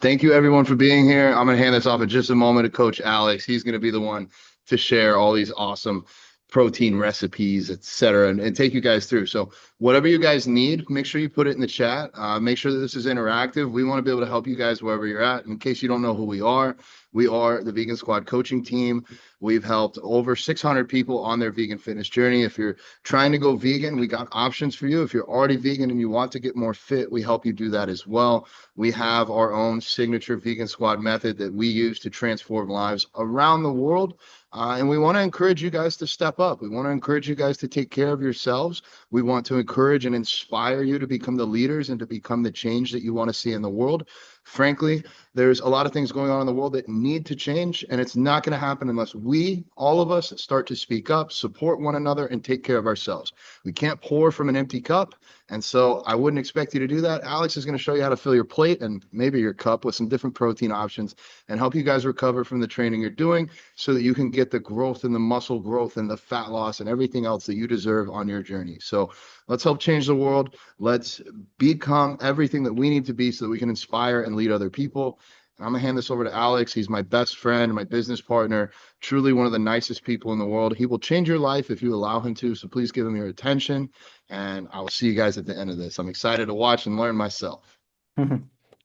Thank you everyone for being here. I'm going to hand this off in just a moment to Coach Alex. He's going to be the one to share all these awesome protein recipes, etc., and take you guys through. So whatever you guys need, make sure you put it in the chat. Make sure that this is interactive. We want to be able to help you guys wherever you're at. In case you don't know who we are the Vegan Squad coaching team. We've helped over 600 people on their vegan fitness journey. If you're trying to go vegan, we got options for you. If you're already vegan and you want to get more fit, we help you do that as well. We have our own signature Vegan Squad method that we use to transform lives around the world. And we want to encourage you guys to step up. We want to encourage you guys to take care of yourselves. We want to encourage and inspire you to become the leaders and to become the change that you want to see in the world. Frankly, there's a lot of things going on in the world that need to change, and it's not going to happen unless we, all of us, start to speak up, support one another, and take care of ourselves. We can't pour from an empty cup, and so I wouldn't expect you to do that. Alex is going to show you how to fill your plate and maybe your cup with some different protein options and help you guys recover from the training you're doing so that you can get the growth and the muscle growth and the fat loss and everything else that you deserve on your journey. So let's help change the world. Let's become everything that we need to be so that we can inspire and lead other people. And I'm going to hand this over to Alex. He's my best friend, my business partner, truly one of the nicest people in the world. He will change your life if you allow him to. So please give him your attention. And I will see you guys at the end of this. I'm excited to watch and learn myself. Oh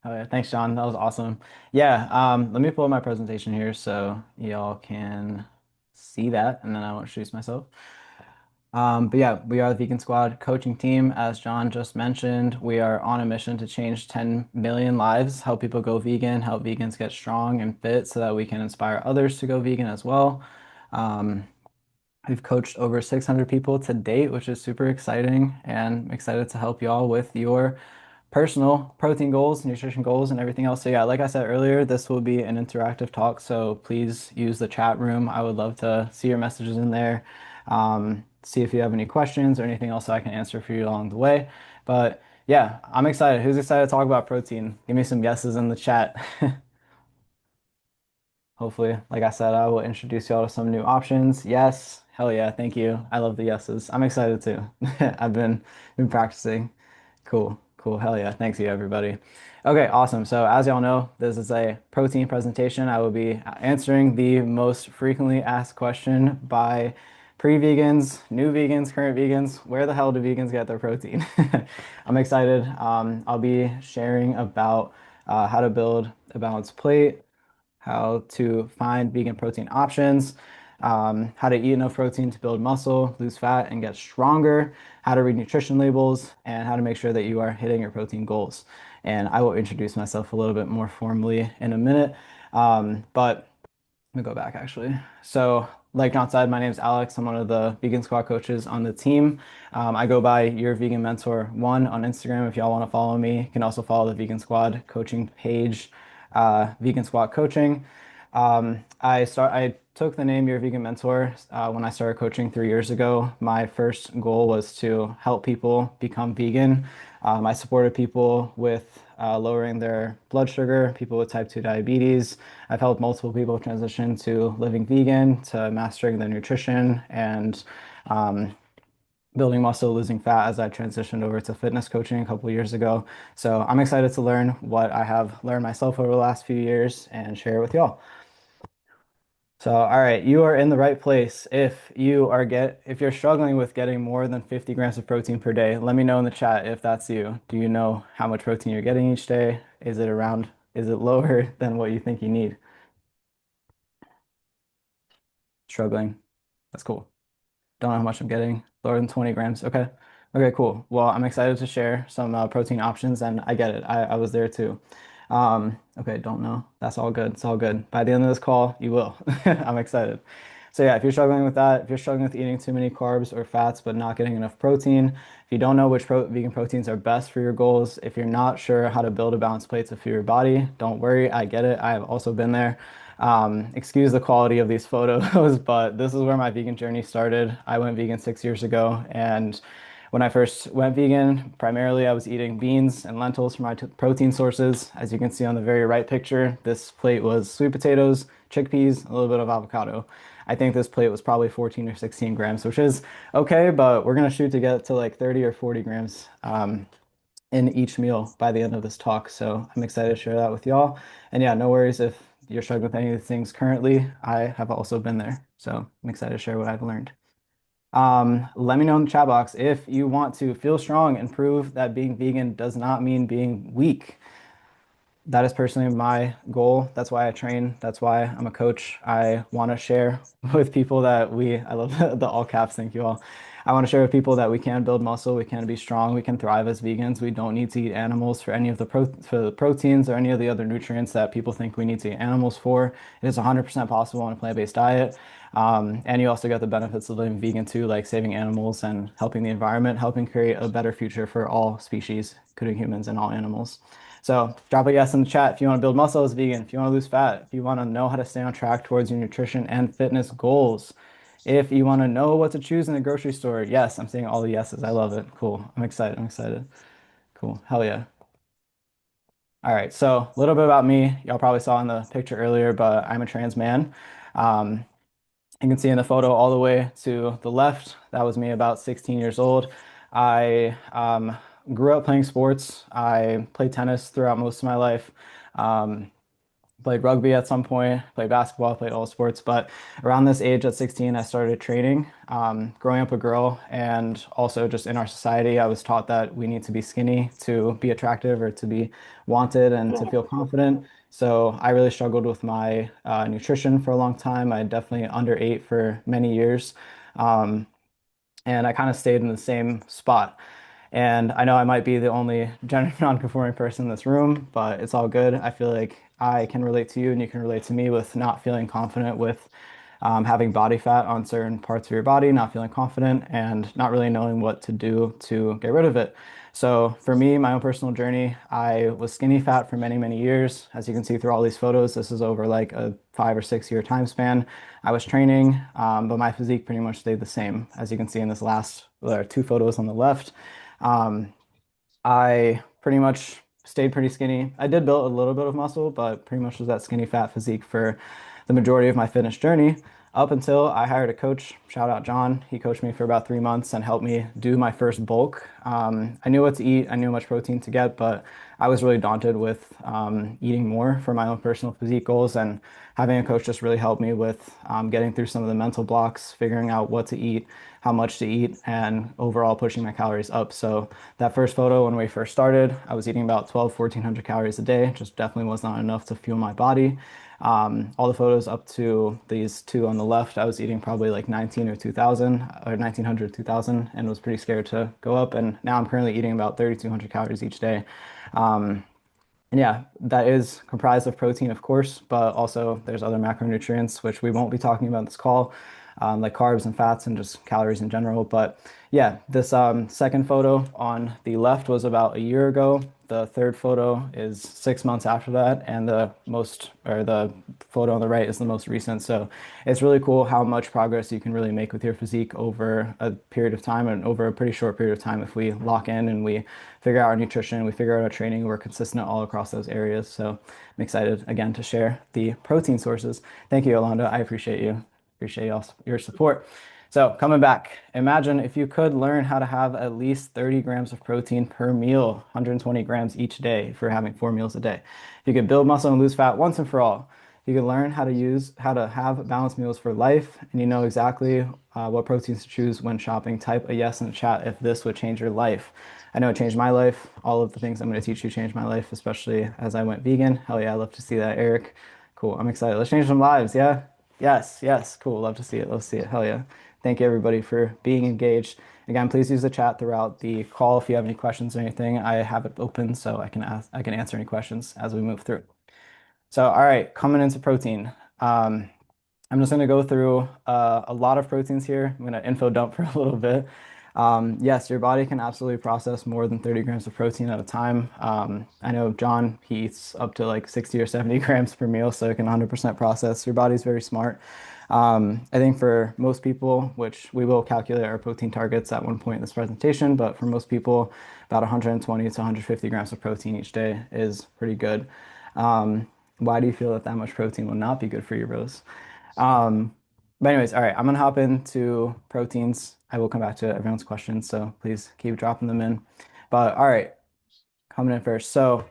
yeah, thanks, John. That was awesome. Yeah, let me pull up my presentation here so y'all can see that, and then I will introduce myself. But yeah, we are the Vegan Squad coaching team. As John just mentioned, we are on a mission to change 10 million lives, help people go vegan, help vegans get strong and fit so that we can inspire others to go vegan as well. Um, we've coached over 600 people to date, which is super exciting, and excited to help y'all with your personal protein goals, nutrition goals, and everything else. So yeah, like I said earlier, this will be an interactive talk, so please use the chat room. I would love to see your messages in there. See if you have any questions or anything else I can answer for you along the way. But yeah, I'm excited. Who's excited to talk about protein? Give me some yeses in the chat. Hopefully, like I said, I will introduce y'all to some new options. Yes, hell yeah, thank you. I love the yeses. I'm excited too. I've been practicing. Cool, cool. Hell yeah. Thanks you, everybody. Okay, awesome. So as y'all know, this is a protein presentation. I will be answering the most frequently asked question by pre-vegans, new vegans, current vegans. Where the hell do vegans get their protein? I'm excited. I'll be sharing about how to build a balanced plate, how to find vegan protein options, how to eat enough protein to build muscle, lose fat, and get stronger, how to read nutrition labels, and how to make sure that you are hitting your protein goals. And I will introduce myself a little bit more formally in a minute. But let me go back actually. So, like John said, my name is Alex. I'm one of the Vegan Squad coaches on the team. I go by Your Vegan Mentor 1 on Instagram if y'all want to follow me. You can also follow the Vegan Squad coaching page, Vegan Squad Coaching. I took the name Your Vegan Mentor when I started coaching 3 years ago. My first goal was to help people become vegan. I supported people with lowering their blood sugar, people with type 2 diabetes. I've helped multiple people transition to living vegan, to mastering their nutrition, and um, building muscle, losing fat as I transitioned over to fitness coaching a couple years ago. So I'm excited to learn what I have learned myself over the last few years and share it with y'all. So, all right, you are in the right place. If you're struggling with getting more than 50 grams of protein per day, let me know in the chat if that's you. Do you know how much protein you're getting each day? Is it lower than what you think you need? Struggling. That's cool. Don't know how much I'm getting. Lower than 20 grams. Okay. Okay, cool. Well, I'm excited to share some protein options, and I get it. I was there too. Okay, don't know. That's all good. It's all good. By the end of this call, you will. I'm excited. So yeah, if you're struggling with that, if you're struggling with eating too many carbs or fats but not getting enough protein, if you don't know which vegan proteins are best for your goals, if you're not sure how to build a balanced plate to fuel your body, don't worry. I get it. I have also been there. Excuse the quality of these photos, but this is where my vegan journey started. I went vegan 6 years ago, and when I first went vegan, primarily I was eating beans and lentils for my protein sources. As you can see on the very right picture, this plate was sweet potatoes, chickpeas, a little bit of avocado. I think this plate was probably 14 or 16 grams, which is okay, but we're gonna shoot to get to like 30 or 40 grams. in each meal by the end of this talk. So I'm excited to share that with y'all. And yeah, no worries if you're struggling with any of the things currently. I have also been there. So I'm excited to share what I've learned. Let me know in the chat box if you want to feel strong and prove that being vegan does not mean being weak. That is personally my goal. That's why I train. That's why I'm a coach. I want to share with people that I love the all caps, thank you all. I want to share with people that we can build muscle, we can be strong, we can thrive as vegans. We don't need to eat animals for any of for the proteins or any of the other nutrients that people think we need to eat animals for. It is 100% possible on a plant-based diet. And you also get the benefits of living vegan too, like saving animals and helping the environment, helping create a better future for all species, including humans and all animals. So drop a yes in the chat if you want to build muscle as vegan, if you want to lose fat, if you want to know how to stay on track towards your nutrition and fitness goals, if you want to know what to choose in the grocery store. Yes, I'm seeing all the yeses. I love it. Cool. I'm excited. I'm excited. Cool. Hell yeah. All right. So a little bit about me. Y'all probably saw in the picture earlier, but I'm a trans man. Um, you can see in the photo all the way to the left, that was me about 16 years old. I grew up playing sports. I played tennis throughout most of my life. Um, Played rugby at some point, played basketball, played all sports. But around this age at 16, I started training. Growing up a girl, and also just in our society, I was taught that we need to be skinny to be attractive or to be wanted and to feel confident. So I really struggled with my nutrition for a long time. I definitely underate for many years. Um, and I kind of stayed in the same spot. And I know I might be the only gender non-conforming person in this room, but it's all good. I feel like I can relate to you and you can relate to me with not feeling confident with having body fat on certain parts of your body, not feeling confident, and not really knowing what to do to get rid of it. So for me, my own personal journey, I was skinny fat for many, many years. As you can see through all these photos, this is over like a 5 or 6 year time span. I was training, but my physique pretty much stayed the same. As you can see in this last, there are two photos on the left. Um, I pretty much stayed pretty skinny. I did build a little bit of muscle, but pretty much was that skinny fat physique for the majority of my fitness journey up until I hired a coach. Shout out John. He coached me for about 3 months and helped me do my first bulk. I knew what to eat, I knew how much protein to get, but I was really daunted with eating more for my own personal physique goals. And having a coach just really helped me with getting through some of the mental blocks, figuring out what to eat, how much to eat, and overall pushing my calories up. So that first photo, when we first started, I was eating about 1,400 calories a day. Just definitely was not enough to fuel my body. All the photos up to these two on the left, I was eating probably like 19 or 2,000 or 1,900, 2,000, and was pretty scared to go up. And now I'm currently eating about 3,200 calories each day. Um, and yeah, that is comprised of protein, of course, but also there's other macronutrients, which we won't be talking about in this call, like carbs and fats and just calories in general. But yeah, this second photo on the left was about a year ago. The third photo is 6 months after that, and the photo on the right is the most recent. So it's really cool how much progress you can really make with your physique over a period of time and over a pretty short period of time if we lock in and we figure out our nutrition, we figure out our training, we're consistent all across those areas. So I'm excited again to share the protein sources. Thank you, Yolanda. I appreciate you. Appreciate y'all, your support. So coming back, imagine if you could learn how to have at least 30 grams of protein per meal, 120 grams each day if you're having 4 meals a day. If you could build muscle and lose fat once and for all. You can learn how to have balanced meals for life, and you know exactly what proteins to choose when shopping. Type a yes in the chat if this would change your life. I know it changed my life. All of the things I'm going to teach you changed my life, especially as I went vegan. Hell yeah, I love to see that, Eric. Cool. I'm excited. Let's change some lives. Yeah. Yes. Yes. Cool. Love to see it. Love to see it. Hell yeah. Thank you everybody for being engaged. Again, please use the chat throughout the call if you have any questions or anything. I have it open so I can answer any questions as we move through. So, all right, coming into protein. Um, I'm just going to go through a lot of proteins here. I'm going to info dump for a little bit. Yes, your body can absolutely process more than 30 grams of protein at a time. I know John, he eats up to like 60 or 70 grams per meal, so it can 100% process. Your body's very smart. I think for most people, which we will calculate our protein targets at one point in this presentation, but for most people, about 120 to 150 grams of protein each day is pretty good. Why do you feel that that much protein will not be good for you, Rose? Um, but anyways, all right, I'm gonna hop into proteins. I will come back to everyone's questions, so please keep dropping them in. But all right, coming in first. So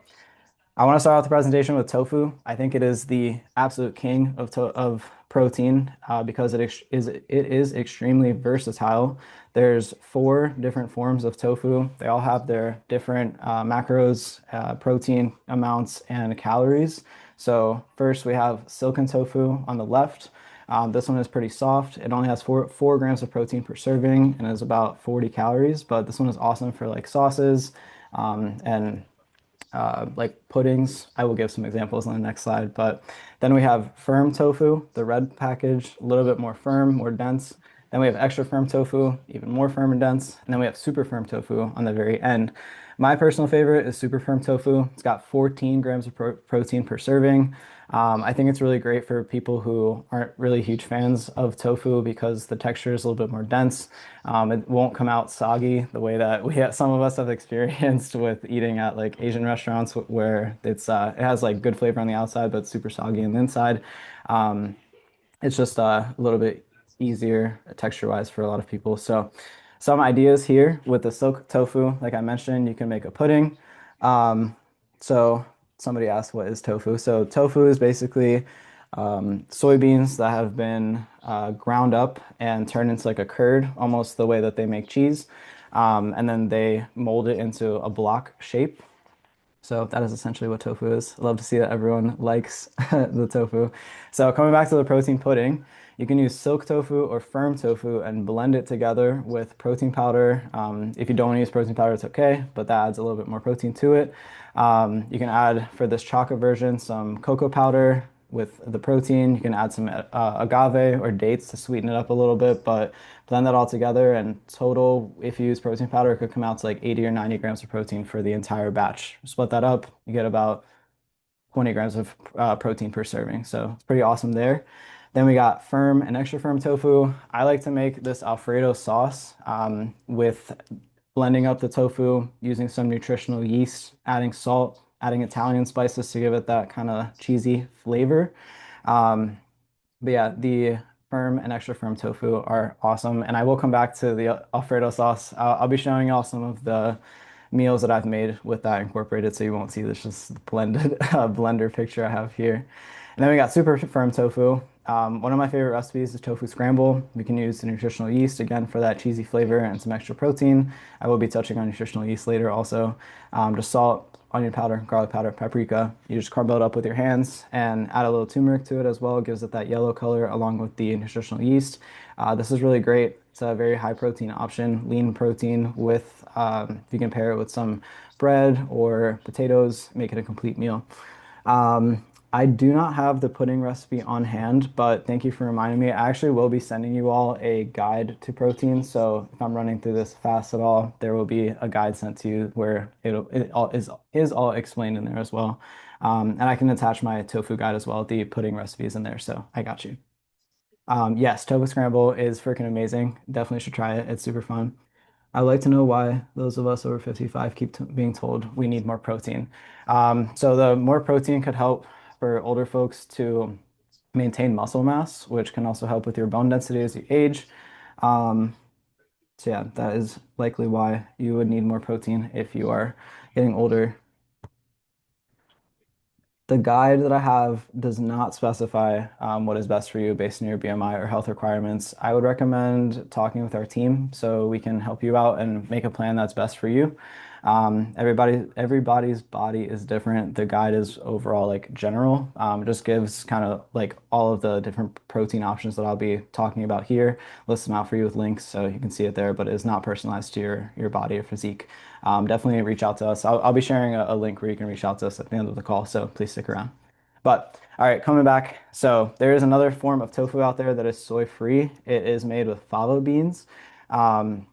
I want to start off the presentation with tofu. I think it is the absolute king of protein because it is extremely versatile. There's four different forms of tofu. They all have their different macros, protein amounts, and calories. So first we have silken tofu on the left. This one is pretty soft. It only has four grams of protein per serving and is about 40 calories. But this one is awesome for like sauces and like puddings. I will give some examples on the next slide. But then we have firm tofu, the red package, a little bit more firm, more dense. Then we have extra firm tofu, even more firm and dense. And then we have super firm tofu on the very end. My personal favorite is super firm tofu. It's got 14 grams of protein per serving. I think it's really great for people who aren't really huge fans of tofu because the texture is a little bit more dense. It won't come out soggy the way that some of us have experienced with eating at like Asian restaurants where it has like good flavor on the outside but super soggy on the inside. Um, it's just a little bit easier texture-wise for a lot of people. So some ideas here with the silk tofu, like I mentioned, you can make a pudding. Um, so somebody asked, what is tofu? So tofu is basically soybeans that have been ground up and turned into like a curd, almost the way that they make cheese. And then they mold it into a block shape. So that is essentially what tofu is. I love to see that everyone likes the tofu. So coming back to the protein pudding, you can use silk tofu or firm tofu and blend it together with protein powder. If you don't want to use protein powder, it's okay, but that adds a little bit more protein to it. You can add, for this chocolate version, some cocoa powder with the protein. You can add some agave or dates to sweeten it up a little bit, but blend that all together and total, if you use protein powder, it could come out to like 80 or 90 grams of protein for the entire batch. Split that up, you get about 20 grams of protein per serving. So it's pretty awesome there. Then we got firm and extra firm tofu. I like to make this Alfredo sauce with blending up the tofu, using some nutritional yeast, adding salt, adding Italian spices to give it that kind of cheesy flavor. Um, but yeah, the firm and extra firm tofu are awesome. And I will come back to the Alfredo sauce. I'll be showing y'all some of the meals that I've made with that incorporated, so you won't see this just blended blender picture I have here. And then we got super firm tofu. One of my favorite recipes is tofu scramble. We can use the nutritional yeast again for that cheesy flavor and some extra protein. I will be touching on nutritional yeast later also. Just salt, onion powder, garlic powder, paprika. You just crumble it up with your hands and add a little turmeric to it as well. It gives it that yellow color along with the nutritional yeast. This is really great. It's a very high protein option, lean protein with, if you can pair it with some bread or potatoes, make it a complete meal. I do not have the pudding recipe on hand, but thank you for reminding me. I actually will be sending you all a guide to protein. So if I'm running through this fast at all, there will be a guide sent to you where it is all explained in there as well. And I can attach my tofu guide as well. The pudding recipes in there. So I got you. Yes, tofu scramble is freaking amazing. Definitely should try it. It's super fun. I'd like to know why those of us over 55 keep t being told we need more protein. So the more protein could help for older folks to maintain muscle mass, which can also help with your bone density as you age. Um, so yeah, that is likely why you would need more protein if you are getting older. The guide that I have does not specify what is best for you based on your BMI or health requirements. I would recommend talking with our team so we can help you out and make a plan that's best for you. Everybody's body is different. The guide is overall like general. It just gives kind of like all of the different protein options that I'll be talking about here. List them out for you with links so you can see it there, but it is not personalized to your body or physique. Definitely reach out to us. I'll be sharing a link where you can reach out to us at the end of the call, so please stick around. But all right, coming back. So there is another form of tofu out there that is soy-free. It is made with fava beans. Um,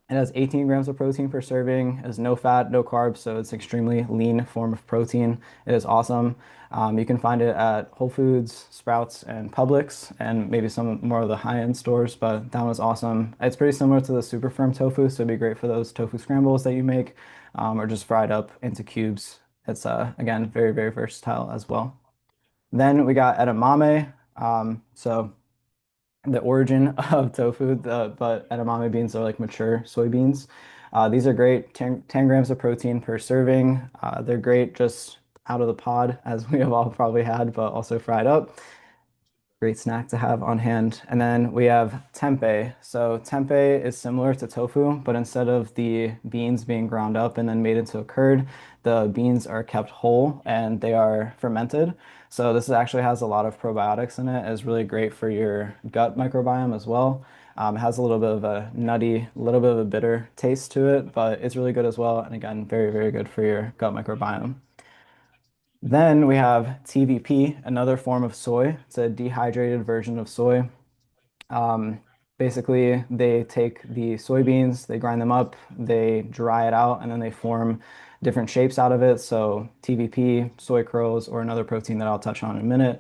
it has 18 grams of protein per serving. It has no fat, no carbs, so it's extremely lean form of protein. It is awesome. You can find it at Whole Foods, Sprouts, and Publix, and maybe some more of the high-end stores, but that was awesome. It's pretty similar to the super firm tofu, so it'd be great for those tofu scrambles that you make, or just fried up into cubes. It's, again, very, very versatile as well. Then we got edamame. So the origin of tofu, but edamame beans are like mature soybeans. These are great, 10 grams of protein per serving. They're great just out of the pod, as we have all probably had, but also fried up. Great snack to have on hand. And then we have tempeh. So tempeh is similar to tofu, but instead of the beans being ground up and then made into a curd, the beans are kept whole and they are fermented. So this actually has a lot of probiotics in it. It's really great for your gut microbiome as well. It has a little bit of a nutty, a little bit of a bitter taste to it, but it's really good as well. And again, very, very good for your gut microbiome. Then we have TVP, another form of soy. It's a dehydrated version of soy. Um, Basically, they take the soybeans, they grind them up, they dry it out, and then they form different shapes out of it. So TVP, soy curls, or another protein that I'll touch on in a minute.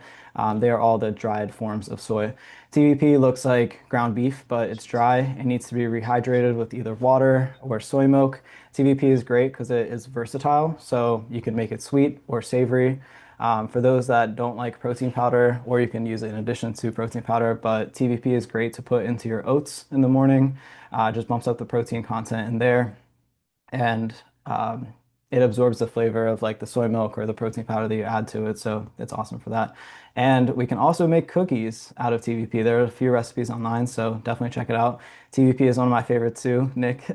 They are all the dried forms of soy. TVP looks like ground beef, but it's dry. It needs to be rehydrated with either water or soy milk. TVP is great because it is versatile, so you can make it sweet or savory. For those that don't like protein powder, or you can use it in addition to protein powder, but TVP is great to put into your oats in the morning. Just bumps up the protein content in there, and it absorbs the flavor of like the soy milk or the protein powder that you add to it. So it's awesome for that. And we can also make cookies out of TVP. There are a few recipes online, so definitely check it out. TVP is one of my favorites too, Nick.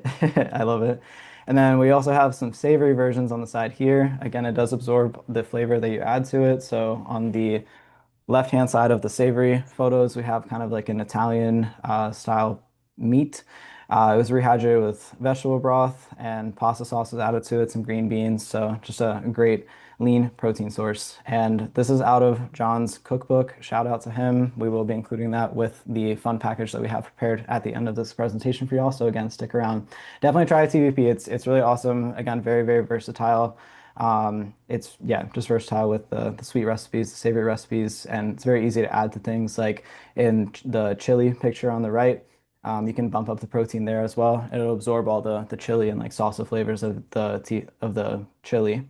I love it. And then we also have some savory versions on the side here. Again, it does absorb the flavor that you add to it. So on the left-hand side of the savory photos, we have kind of like an Italian style meat. It was rehydrated with vegetable broth and pasta sauce was added to it, some green beans. So just a great lean protein source. And this is out of John's cookbook. Shout out to him. We will be including that with the fun package that we have prepared at the end of this presentation for y'all. So again, stick around. Definitely try TVP. It's really awesome. Again, very, very versatile. It's yeah, just versatile with the sweet recipes, the savory recipes, and it's very easy to add to things like in the chili picture on the right. You can bump up the protein there as well, and it'll absorb all the chili and like salsa flavors of the chili.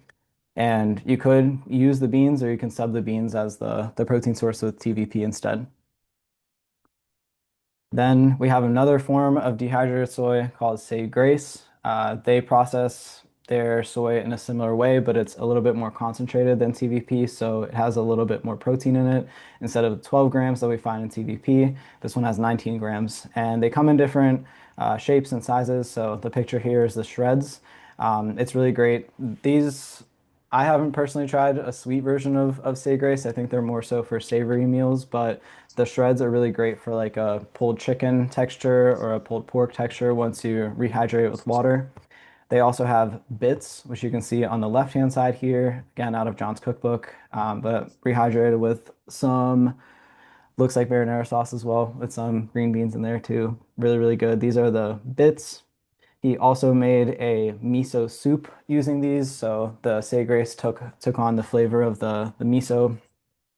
And you could use the beans, or you can sub the beans as the protein source with TVP instead. Then we have another form of dehydrated soy called Say Grace. They process their soy in a similar way, but it's a little bit more concentrated than TVP, so it has a little bit more protein in it. Instead of 12 grams that we find in TVP, this one has 19 grams. And they come in different shapes and sizes. So the picture here is the shreds. It's really great. These, I haven't personally tried a sweet version of Say Grace. I think they're more so for savory meals, but the shreds are really great for like a pulled chicken texture or a pulled pork texture once you rehydrate it with water. They also have bits, which you can see on the left-hand side here, again, out of John's cookbook, but rehydrated with some, looks like marinara sauce as well, with some green beans in there too. Really, really good. These are the bits. He also made a miso soup using these, so the Say Grace took on the flavor of the miso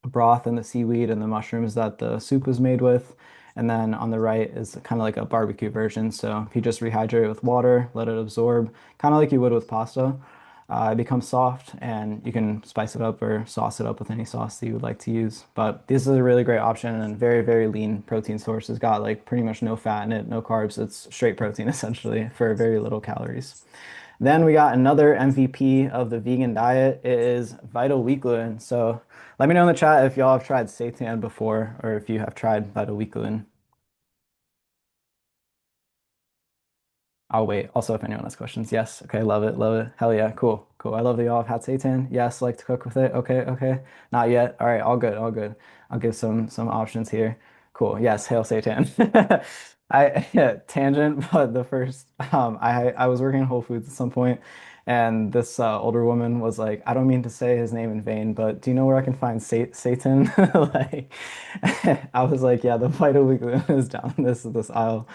broth and the seaweed and the mushrooms that the soup was made with. And then on the right is kind of like a barbecue version. So if you just rehydrate it with water, let it absorb, kind of like you would with pasta, it becomes soft and you can spice it up or sauce it up with any sauce that you would like to use. But this is a really great option and very, very lean protein source. It's got like pretty much no fat in it, no carbs. It's straight protein essentially for very little calories. Then we got another MVP of the vegan diet. It is Vital Wheat Gluten. So let me know in the chat if y'all have tried seitan before or if you have tried Vital Wheat Gluten. I'll wait. Also, if anyone has questions. Yes. Okay. Love it. Love it. Hell yeah. Cool. Cool. I love that y'all have had seitan. Yes. Like to cook with it. Okay. Okay. Not yet. All right. All good. All good. I'll give some options here. Cool. Yes. Hail seitan. I yeah, tangent, but the first I was working in Whole Foods at some point, and this older woman was like, I don't mean to say his name in vain, but do you know where I can find Satan? Like, I was like, yeah, the Vital Wheat Gluten is down this aisle.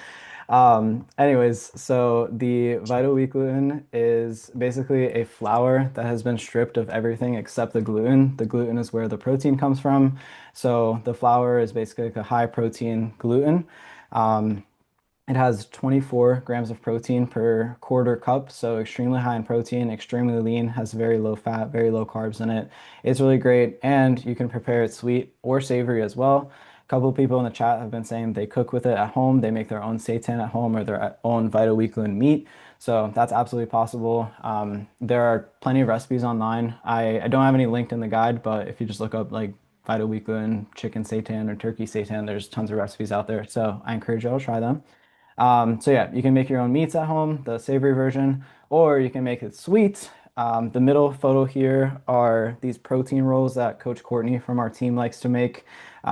Anyways, so the Vital Wheat Gluten is basically a flour that has been stripped of everything except the gluten. The gluten is where the protein comes from. So the flour is basically like a high protein gluten. Um, it has 24 grams of protein per quarter cup, so extremely high in protein, extremely lean, has very low fat, very low carbs in it. It's really great, and you can prepare it sweet or savory as well. A couple of people in the chat have been saying they cook with it at home, they make their own seitan at home or their own Vital Wheat Gluten meat. So that's absolutely possible. There are plenty of recipes online. I don't have any linked in the guide, but if you just look up like Vita Weekly chicken seitan or turkey seitan, there's tons of recipes out there. So I encourage you all to try them. So yeah, you can make your own meats at home, the savory version, or you can make it sweet. The middle photo here are these protein rolls that Coach Courtney from our team likes to make.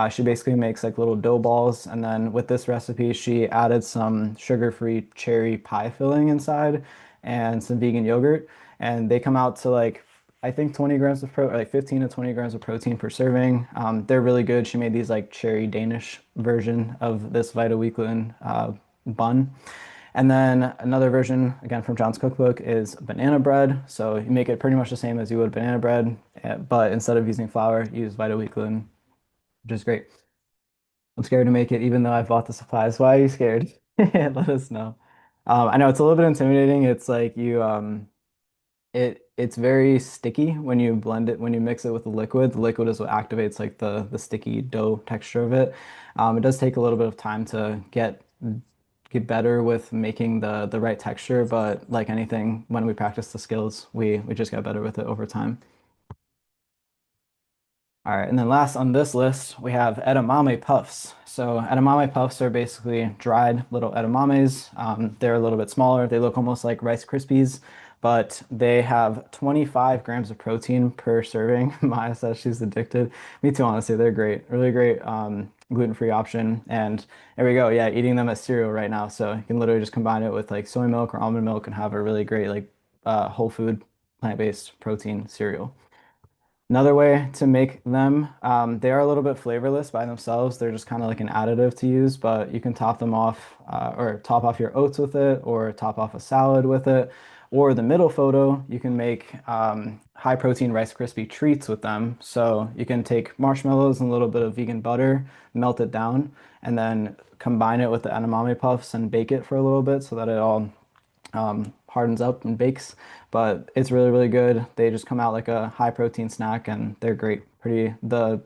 She basically makes like little dough balls, and then with this recipe, she added some sugar-free cherry pie filling inside and some vegan yogurt, and they come out to like I think 20 grams of like 15 to 20 grams of protein per serving. They're really good. She made these like cherry Danish version of this Vita Weekly bun. And then another version, again from John's cookbook, is banana bread. So you make it pretty much the same as you would banana bread, but instead of using flour, you use Vita Weekly, which is great. I'm scared to make it, even though I bought the supplies. Why are you scared? Let us know. I know it's a little bit intimidating. It's like it's very sticky when you blend it, when you mix it with the liquid. The liquid is what activates like the sticky dough texture of it. It does take a little bit of time to get better with making the right texture, but like anything, when we practice the skills, we just get better with it over time. All right, and then last on this list, we have edamame puffs. So edamame puffs are basically dried little edamames. They're a little bit smaller. They look almost like Rice Krispies, but they have 25 grams of protein per serving. Maya says she's addicted. Me too, honestly. They're great. Really great gluten-free option. And there we go. Yeah, eating them as cereal right now. So you can literally just combine it with like soy milk or almond milk and have a really great like whole food plant-based protein cereal. Another way to make them, they are a little bit flavorless by themselves. They're just kind of like an additive to use, but you can top them off or top off your oats with it or top off a salad with it. Or the middle photo, you can make high protein Rice Krispie treats with them. So you can take marshmallows and a little bit of vegan butter, melt it down, and then combine it with the edamame puffs and bake it for a little bit so that it all hardens up and bakes, but it's really, really good. They just come out like a high protein snack and they're great. Pretty the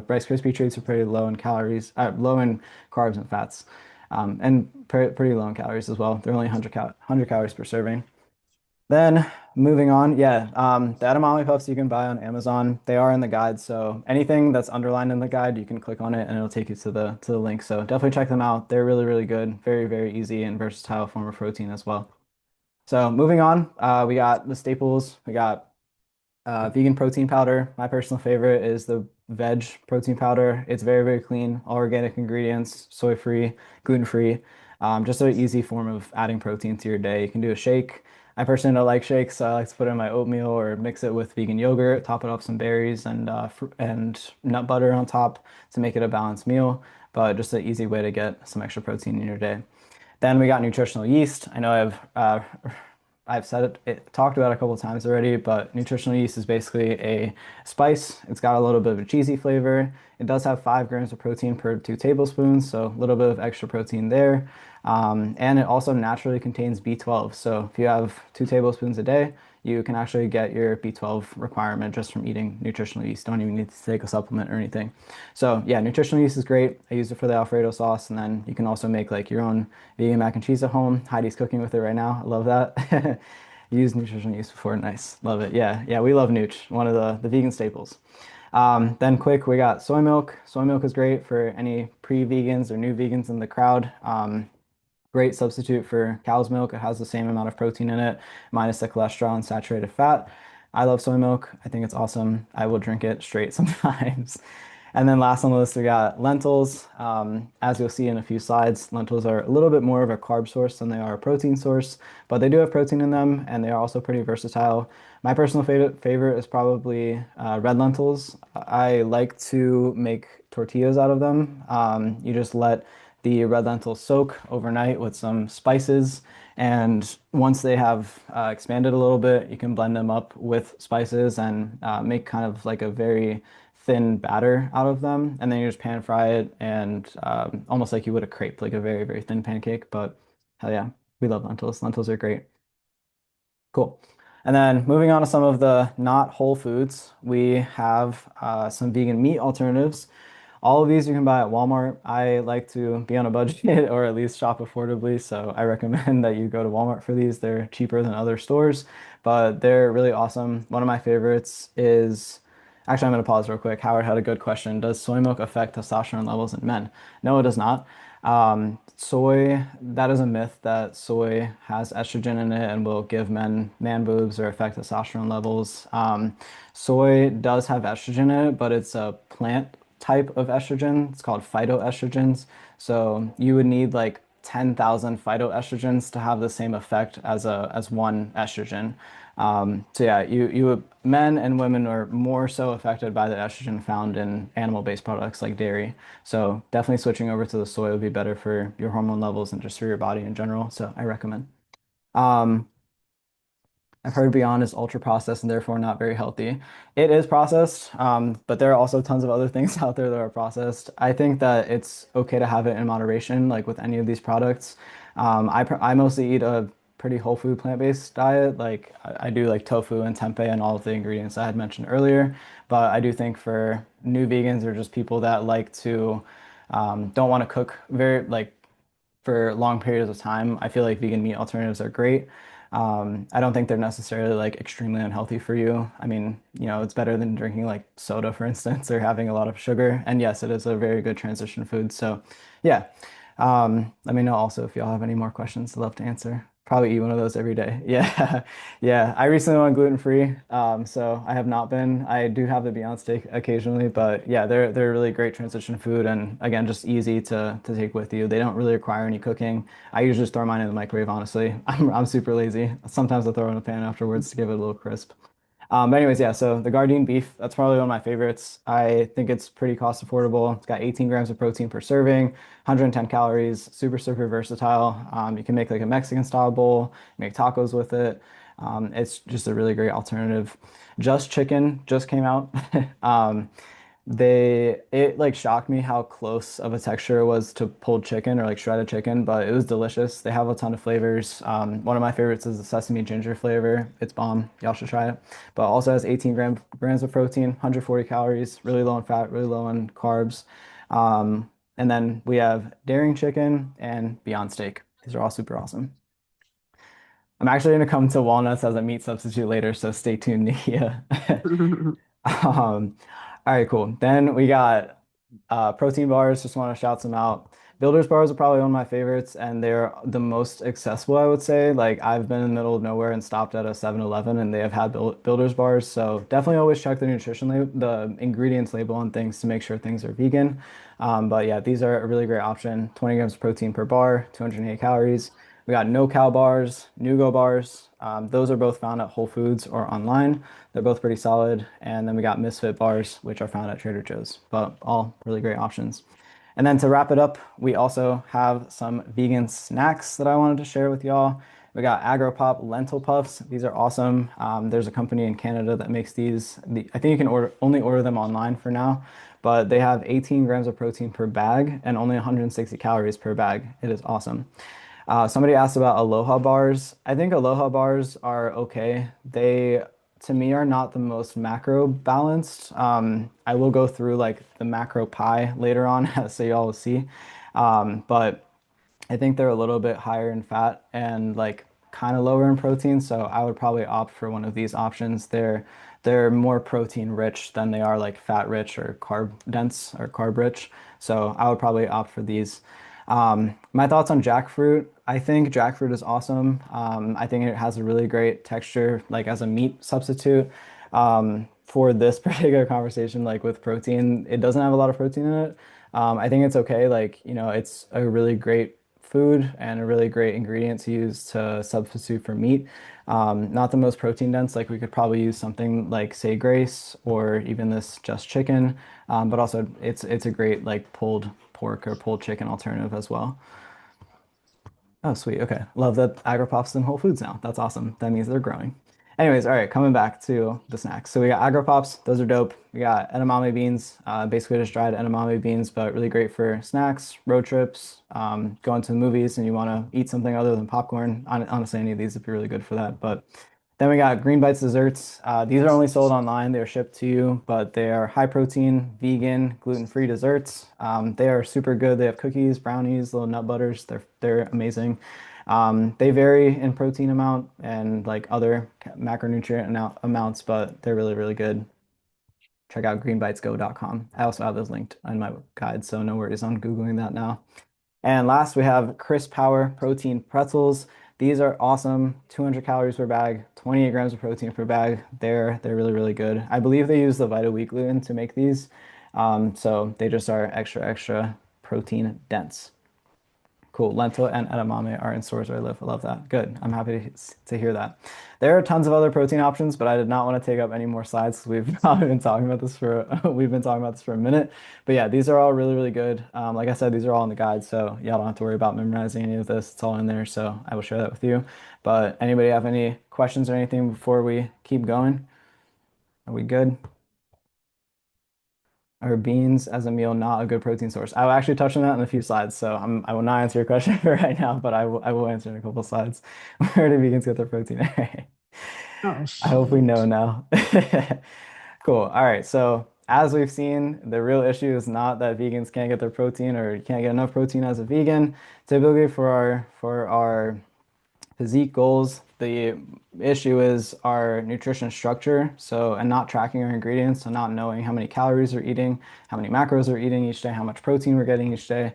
Rice Krispie treats are pretty low in calories, low in carbs and fats, and pretty low in calories as well. They're only 100 calories per serving. Then moving on, yeah, the edamame puffs you can buy on Amazon. They are in the guide, so anything that's underlined in the guide, you can click on it and it'll take you to the link. So definitely check them out. They're really, really good. Very, very easy and versatile form of protein as well. So moving on, we got the staples. We got vegan protein powder. My personal favorite is the veg protein powder. It's very, very clean, all organic ingredients, soy-free, gluten-free. Just an easy form of adding protein to your day. You can do a shake. I personally don't like shakes, so I like to put it in my oatmeal or mix it with vegan yogurt, top it off some berries and and nut butter on top to make it a balanced meal. But just an easy way to get some extra protein in your day. Then we got nutritional yeast. I know I've said talked about it a couple of times already, but nutritional yeast is basically a spice. It's got a little bit of a cheesy flavor. It does have 5 grams of protein per 2 tablespoons, so a little bit of extra protein there. And it also naturally contains B12. So if you have 2 tablespoons a day, you can actually get your B12 requirement just from eating nutritional yeast. Don't even need to take a supplement or anything. So yeah, nutritional yeast is great. I use it for the Alfredo sauce, and then you can also make like your own vegan mac and cheese at home. Heidi's cooking with it right now. I love that. Use nutritional yeast before. Nice. Love it. Yeah. Yeah. We love Nooch, one of the vegan staples. Then quick, we got soy milk. Soy milk is great for any pre-vegans or new vegans in the crowd. Great substitute for cow's milk. It has the same amount of protein in it, minus the cholesterol and saturated fat. I love soy milk. I think it's awesome. I will drink it straight sometimes. And then last on the list, we got lentils. As you'll see in a few slides, lentils are a little bit more of a carb source than they are a protein source, but they do have protein in them and they are also pretty versatile. My personal favorite is probably red lentils. I like to make tortillas out of them. You just let the red lentils soak overnight with some spices. And once they have expanded a little bit, you can blend them up with spices and make kind of like a very thin batter out of them. And then you just pan fry it and almost like you would a crepe, like a very, very thin pancake. But hell yeah, we love lentils. Lentils are great. Cool. And then moving on to some of the not whole foods, we have some vegan meat alternatives. All of these you can buy at Walmart. I like to be on a budget or at least shop affordably, so I recommend that you go to Walmart for these. They're cheaper than other stores, but they're really awesome. One of my favorites is actually, I'm going to pause real quick. Howard had a good question. Does soy milk affect testosterone levels in men? No, it does not. Soy, that is a myth that soy has estrogen in it and will give men man boobs or affect testosterone levels. Soy does have estrogen in it, but it's a plant type of estrogen. It's called phytoestrogens. So you would need like 10,000 phytoestrogens to have the same effect as one estrogen. So yeah, men and women are more so affected by the estrogen found in animal-based products like dairy. So definitely switching over to the soy would be better for your hormone levels and just for your body in general. So I recommend. Um, I've heard Beyond is ultra processed and therefore not very healthy. It is processed, but there are also tons of other things out there that are processed. I think that it's okay to have it in moderation, like with any of these products. I mostly eat a pretty whole food plant-based diet. Like I do like tofu and tempeh and all of the ingredients I had mentioned earlier. But I do think for new vegans or just people that like to don't want to cook very like for long periods of time, I feel like vegan meat alternatives are great. I don't think they're necessarily like extremely unhealthy for you. I mean, it's better than drinking like soda, for instance, or having a lot of sugar. And yes, it is a very good transition food. So, yeah. Let me know also if y'all have any more questions. I'd love to answer. Probably eat one of those every day. Yeah. Yeah. I recently went gluten-free. So I have not been. I do have the Beyond Steak occasionally, but yeah, they're a really great transition food and again, just easy to take with you. They don't really require any cooking. I usually just throw mine in the microwave, honestly. I'm super lazy. Sometimes I throw it in a pan afterwards to give it a little crisp. But anyways, yeah, so the Gardein beef, that's probably one of my favorites. I think it's pretty cost affordable. It's got 18 grams of protein per serving, 110 calories, super, super versatile. You can make like a Mexican style bowl, make tacos with it. It's just a really great alternative. Just Chicken just came out. Um, it like shocked me how close of a texture it was to pulled chicken or like shredded chicken, but it was delicious. They have a ton of flavors. One of my favorites is the sesame ginger flavor. It's bomb. Y'all should try it. But also has 18 grams of protein, 140 calories, really low in fat, really low in carbs. And then we have Daring Chicken and Beyond Steak. These are all super awesome. I'm actually going to come to walnuts as a meat substitute later, so stay tuned, Nikia. All right, cool. Then we got protein bars. Just want to shout some out. Builders bars are probably one of my favorites, and they're the most accessible, I would say. Like I've been in the middle of nowhere and stopped at a 7-Eleven, and they have had Builders bars. So definitely always check the nutrition label, the ingredients label on things to make sure things are vegan. But yeah, these are a really great option. 20 grams of protein per bar, 208 calories. We got no cow bars, Nugo bars. Those are both found at Whole Foods or online. They're both pretty solid. And then we got Misfit bars, which are found at Trader Joe's, but all really great options. And then to wrap it up, we also have some vegan snacks that I wanted to share with y'all. We got Agropop lentil puffs. These are awesome. There's a company in Canada that makes these. I think you can only order them online for now, but they have 18 grams of protein per bag and only 160 calories per bag. It is awesome. Somebody asked about Aloha bars. I think Aloha bars are okay. They, to me, are not the most macro balanced. I will go through like the macro pie later on, so y'all will see. But I think they're a little bit higher in fat and like kind of lower in protein. So I would probably opt for one of these options. They're more protein rich than they are like fat rich or carb dense or carb rich. So I would probably opt for these. My thoughts on jackfruit. I think jackfruit is awesome. I think it has a really great texture, like as a meat substitute. For this particular conversation, like with protein, it doesn't have a lot of protein in it. I think it's okay. Like, it's a really great food and a really great ingredient to use to substitute for meat. Not the most protein dense, like we could probably use something like say Grace or even this Just Chicken. But also it's a great like pulled pork or pulled chicken alternative as well. Oh, sweet. Okay. Love that Agropop's in Whole Foods now. That's awesome. That means they're growing. Anyways, all right, coming back to the snacks. So we got Agropops. Those are dope. We got edamame beans, basically just dried edamame beans, but really great for snacks, road trips, going to the movies and you want to eat something other than popcorn. Honestly, any of these would be really good for that. But Then we got Green Bites desserts. These are only sold online. They're shipped to you, but they are high protein, vegan, gluten-free desserts. They are super good. They have cookies, brownies, little nut butters. They're amazing. They vary in protein amount and like other macronutrient amounts, but they're really, really good. Check out greenbitesgo.com. I also have those linked in my guide, so no worries on Googling that now. And last, we have Crisp Power Protein Pretzels. These are awesome. 200 calories per bag, 28 grams of protein per bag. They're really, really good. I believe they use the Vita Wheat gluten to make these. So they just are extra, extra protein dense. Cool. Lentil and edamame are in stores where I live. I love that. Good. I'm happy to hear that. There are tons of other protein options, but I did not want to take up any more slides. We've probably been talking about this for we've been talking about this for a minute. But yeah, these are all really, really good. Like I said, these are all in the guide, so y'all don't have to worry about memorizing any of this. It's all in there, so I will share that with you. But anybody have any questions or anything before we keep going? Are we good? Are beans as a meal not a good protein source? I will actually touch on that in a few slides, so I will not answer your question for right now, but I will answer in a couple slides. Where do vegans get their protein? Oh, I hope we know shoot. now. Cool. All right. So as we've seen, the real issue is not that vegans can't get their protein or you can't get enough protein as a vegan. Typically for our physique goals, the issue is our nutrition structure. So, and not tracking our ingredients, so not knowing how many calories we're eating, how many macros we're eating each day, how much protein we're getting each day,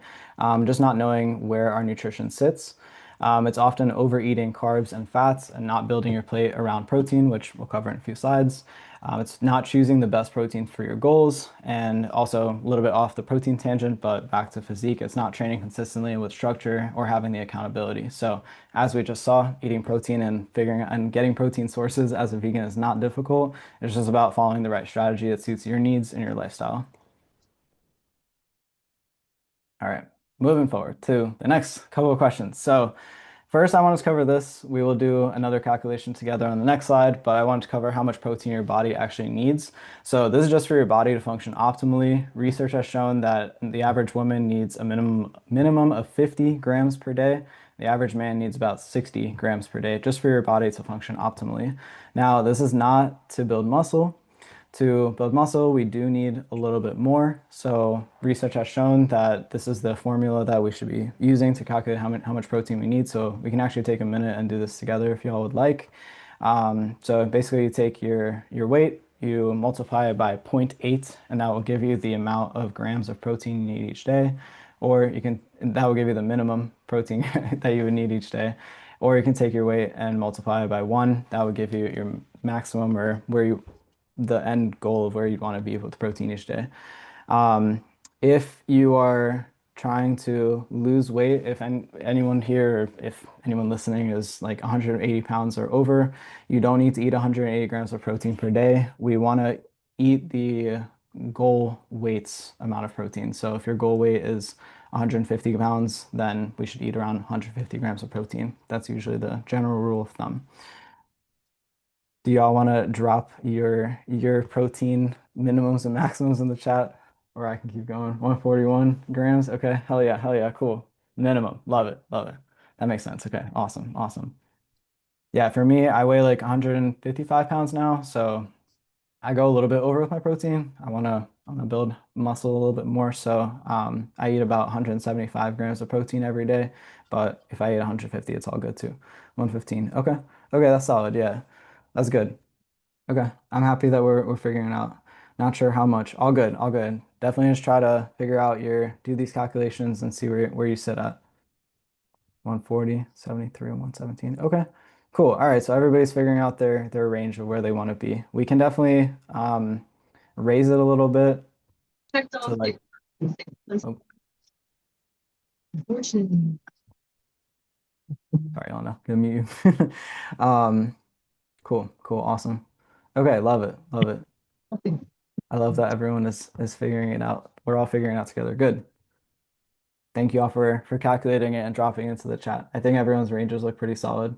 just not knowing where our nutrition sits. It's often overeating carbs and fats and not building your plate around protein, which we'll cover in a few slides. It's not choosing the best protein for your goals, and also a little bit off the protein tangent, but back to physique, it's not training consistently with structure or having the accountability. So, as we just saw, eating protein and figuring and getting protein sources as a vegan is not difficult. It's just about following the right strategy that suits your needs and your lifestyle. All right, moving forward to the next couple of questions. So, first, I want to cover this. We will do another calculation together on the next slide, but I want to cover how much protein your body actually needs. So this is just for your body to function optimally. Research has shown that the average woman needs a minimum of 50 grams per day. The average man needs about 60 grams per day just for your body to function optimally. Now, this is not to build muscle. To build muscle, we do need a little bit more. So research has shown that this is the formula that we should be using to calculate how much protein we need. So we can actually take a minute and do this together if y'all would like. So basically you take your weight, you multiply it by zero point 0.8, and that will give you the amount of grams of protein you need each day. Or that will give you the minimum protein that you would need each day. Or you can take your weight and multiply it by 1. That would give you your maximum or the end goal of where you'd want to be with protein each day. Um, if you are trying to lose weight, if anyone here, or if anyone listening is like 180 pounds or over, you don't need to eat 180 grams of protein per day. We want to eat the goal weight's amount of protein. So if your goal weight is 150 pounds, then we should eat around 150 grams of protein. That's usually the general rule of thumb. Do y'all want to drop your protein minimums and maximums in the chat? Or I can keep going. 141 grams. Okay. Hell yeah. Hell yeah. Cool. Minimum. Love it. Love it. That makes sense. Okay. Awesome. Awesome. Yeah, for me, I weigh like 155 pounds now, so I go a little bit over with my protein. I wanna build muscle a little bit more, so I eat about 175 grams of protein every day. But if I eat 150, it's all good too. 115. Okay. Okay, that's solid. Yeah, that's good. Okay, I'm happy that we're figuring it out. Not sure how much. All good. All good. Definitely just try to figure out do these calculations and see where you sit at. 140, 73, 117. Okay, cool. All right, so everybody's figuring out their range of where they want to be. We can definitely raise it a little bit to like, oh, sorry, Elena, gonna mute you. Um, cool, cool, awesome. Okay, love it, love it. I love that everyone is figuring it out. We're all figuring it out together. Good. Thank you all for calculating it and dropping it into the chat. I think everyone's ranges look pretty solid.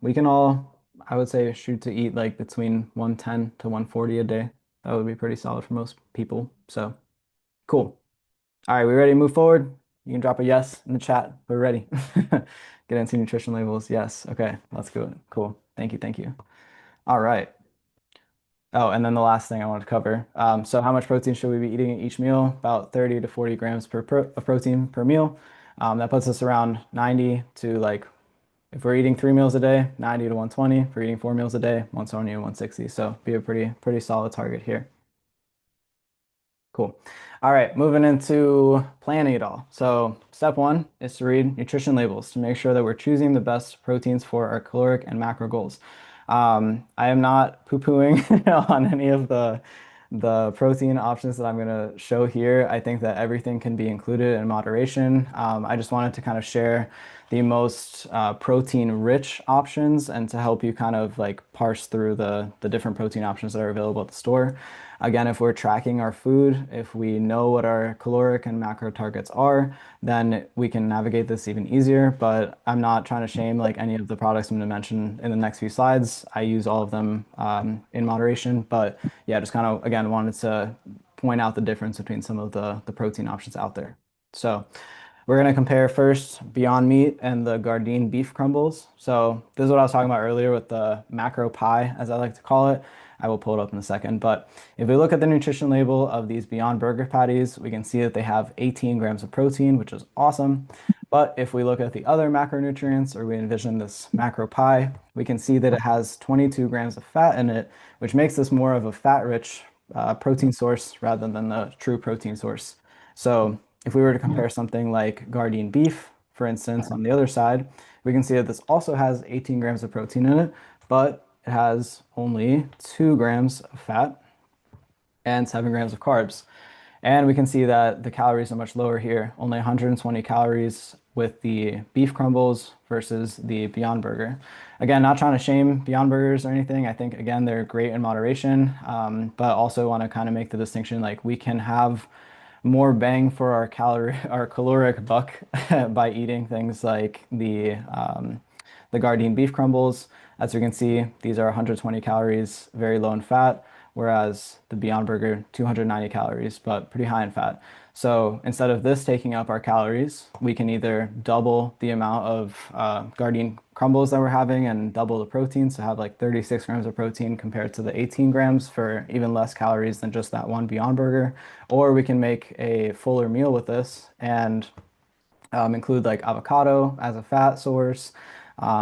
We can all, I would say, shoot to eat like between 110 to 140 a day. That would be pretty solid for most people. So cool. All right, we ready to move forward? You can drop a yes in the chat. We're ready. Get into nutrition labels. Yes. Okay, let's go. Cool. Thank you. Thank you. All right. Oh, and then the last thing I wanted to cover. So how much protein should we be eating at each meal? About 30 to 40 grams of protein per meal. That puts us around 90 to like, if we're eating 3 meals a day, 90 to 120. If we're eating 4 meals a day, 120 to 160. So be a pretty solid target here. Cool. All right, moving into planning it all. So, step one is to read nutrition labels to make sure that we're choosing the best proteins for our caloric and macro goals. I am not poo-pooing on any of the protein options that I'm going to show here. I think that everything can be included in moderation. I just wanted to kind of share the most protein-rich options and to help you kind of like parse through the different protein options that are available at the store. Again, if we're tracking our food, if we know what our caloric and macro targets are, then we can navigate this even easier. But I'm not trying to shame like any of the products I'm going to mention in the next few slides. I use all of them in moderation. But yeah, just kind of, again, wanted to point out the difference between some of the protein options out there. So we're going to compare first Beyond Meat and the Gardein beef crumbles. So this is what I was talking about earlier with the macro pie, as I like to call it. I will pull it up in a second. But if we look at the nutrition label of these Beyond Burger patties, we can see that they have 18 grams of protein, which is awesome. But if we look at the other macronutrients, or we envision this macro pie, we can see that it has 22 grams of fat in it, which makes this more of a fat-rich protein source rather than the true protein source. So if we were to compare something like Gardein beef, for instance, on the other side, we can see that this also has 18 grams of protein in it, but it has only 2 grams of fat and 7 grams of carbs. And we can see that the calories are much lower here, only 120 calories with the beef crumbles versus the Beyond Burger. Again, not trying to shame Beyond Burgers or anything. I think, again, they're great in moderation, but also want to kind of make the distinction like we can have more bang for our caloric buck by eating things like the Gardein beef crumbles. As you can see, these are 120 calories, very low in fat, whereas the Beyond Burger, 290 calories, but pretty high in fat. So instead of this taking up our calories, we can either double the amount of Gardein crumbles that we're having and double the protein, so have like 36 grams of protein compared to the 18 grams for even less calories than just that one Beyond Burger. Or we can make a fuller meal with this and include like avocado as a fat source.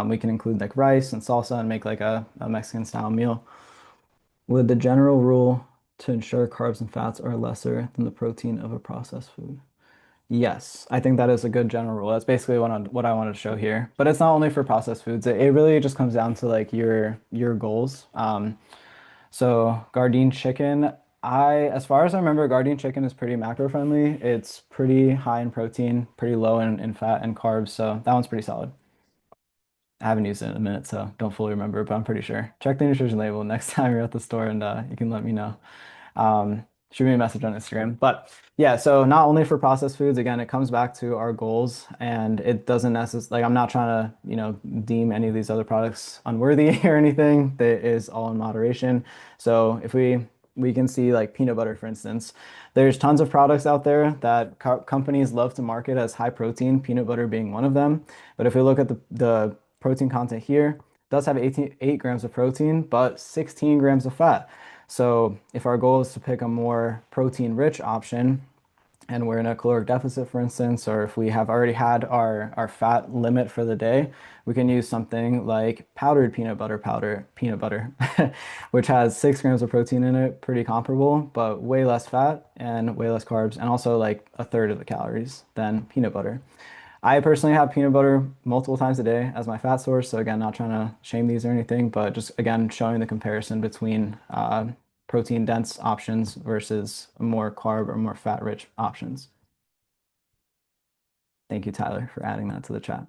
We can include like rice and salsa and make like a Mexican style meal. With the general rule to ensure carbs and fats are lesser than the protein of a processed food. Yes, I think that is a good general rule. That's basically what I wanted to show here. But it's not only for processed foods. It really just comes down to like your goals. So Gardein chicken, as far as I remember, Gardein chicken is pretty macro friendly. It's pretty high in protein, pretty low in fat and carbs. So that one's pretty solid. I haven't used it in a minute, so don't fully remember, but I'm pretty sure. Check the nutrition label next time you're at the store and you can let me know. Um, Shoot me a message on Instagram. But yeah, so not only for processed foods, again, it comes back to our goals and it doesn't necessarily, like, I'm not trying to, deem any of these other products unworthy or anything. That is all in moderation. So if we can see like peanut butter, for instance, there's tons of products out there that companies love to market as high protein, peanut butter being one of them. But if we look at the protein content here, it does have 8 grams of protein, but 16 grams of fat. So if our goal is to pick a more protein-rich option, and we're in a caloric deficit, for instance, or if we have already had our fat limit for the day, we can use something like powdered peanut butter, which has 6 grams of protein in it, pretty comparable, but way less fat and way less carbs, and also like a third of the calories than peanut butter. I personally have peanut butter multiple times a day as my fat source. So again, not trying to shame these or anything, but just again showing the comparison between protein dense options versus more carb or more fat rich options. Thank you, Tyler, for adding that to the chat.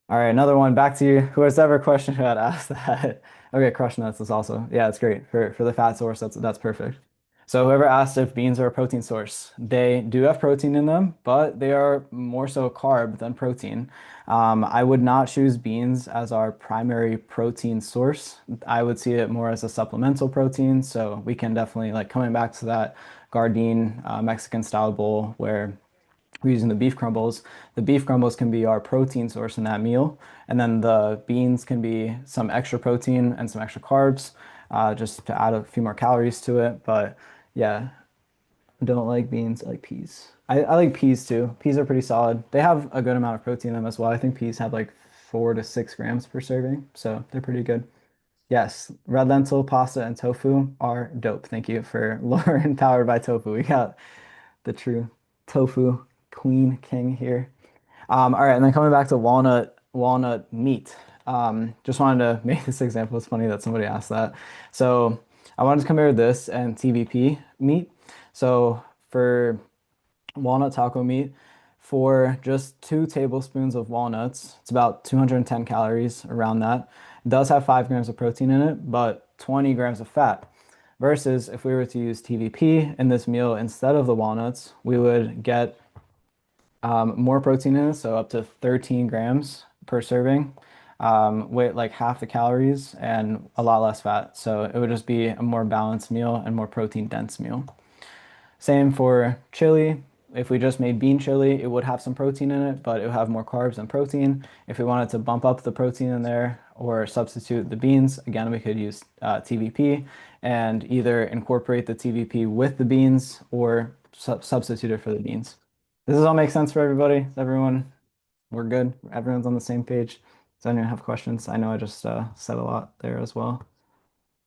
All right, another one back to you. Who has ever questioned who had asked that? Okay, crush nuts is also, yeah, it's great for the fat source. That's perfect. So whoever asked if beans are a protein source, they do have protein in them, but they are more so carb than protein. I would not choose beans as our primary protein source. I would see it more as a supplemental protein. So we can definitely like coming back to that Gardein Mexican style bowl where we're using the beef crumbles. The beef crumbles can be our protein source in that meal, and then the beans can be some extra protein and some extra carbs, just to add a few more calories to it. But yeah, I don't like beans. I like peas. I like peas too. Peas are pretty solid. They have a good amount of protein in them as well. I think peas have like 4 to 6 grams per serving, so they're pretty good. Yes, red lentil pasta and tofu are dope. Thank you for lore and powered by tofu. We got the true tofu queen king here. All right, and then coming back to walnut meat. Just wanted to make this example. It's funny that somebody asked that. So I wanted to compare this and TVP meat. So for walnut taco meat, for just 2 tablespoons of walnuts, it's about 210 calories around that. It does have 5 grams of protein in it, but 20 grams of fat. Versus if we were to use TVP in this meal instead of the walnuts, we would get more protein in it, so up to 13 grams per serving, with like half the calories and a lot less fat. So it would just be a more balanced meal and more protein dense meal. Same for chili. If we just made bean chili, it would have some protein in it, but it would have more carbs than protein. If we wanted to bump up the protein in there or substitute the beans, again, we could use TVP and either incorporate the TVP with the beans or substitute it for the beans. Does this all make sense for everybody? Is everyone, we're good? Everyone's on the same page? Does anyone have questions? I know I just said a lot there as well.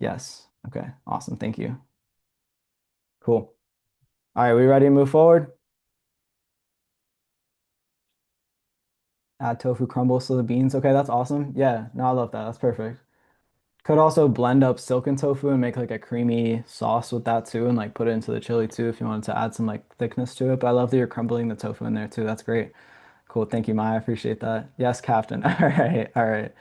Yes. Okay. Awesome. Thank you. Cool. All right, we ready to move forward? Add tofu crumbles to the beans. Okay, that's awesome. Yeah, no, I love that. That's perfect. Could also blend up silken tofu and make like a creamy sauce with that too, and like put it into the chili too if you wanted to add some like thickness to it. But I love that you're crumbling the tofu in there too. That's great. Cool. Thank you, Maya. I appreciate that. Yes, Captain. All right. All right.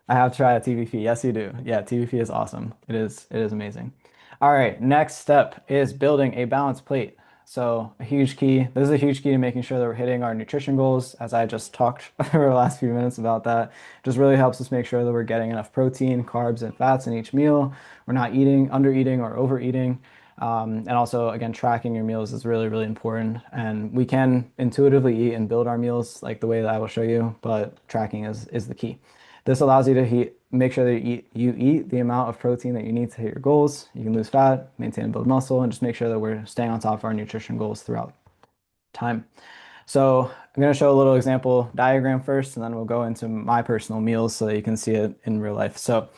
I have tried a TVP. Yes, you do. Yeah, TVP is awesome. It is amazing. All right, next step is building a balanced plate. So a huge key. This is a huge key to making sure that we're hitting our nutrition goals, as I just talked for the last few minutes about that. Just really helps us make sure that we're getting enough protein, carbs, and fats in each meal. We're not eating, under eating, or overeating. And also, again, tracking your meals is really, really important. And we can intuitively eat and build our meals like the way that I will show you, but tracking is the key. This allows you to make sure that you eat the amount of protein that you need to hit your goals. You can lose fat, maintain and build muscle, and just make sure that we're staying on top of our nutrition goals throughout time. So I'm going to show a little example diagram first, and then we'll go into my personal meals so that you can see it in real life. So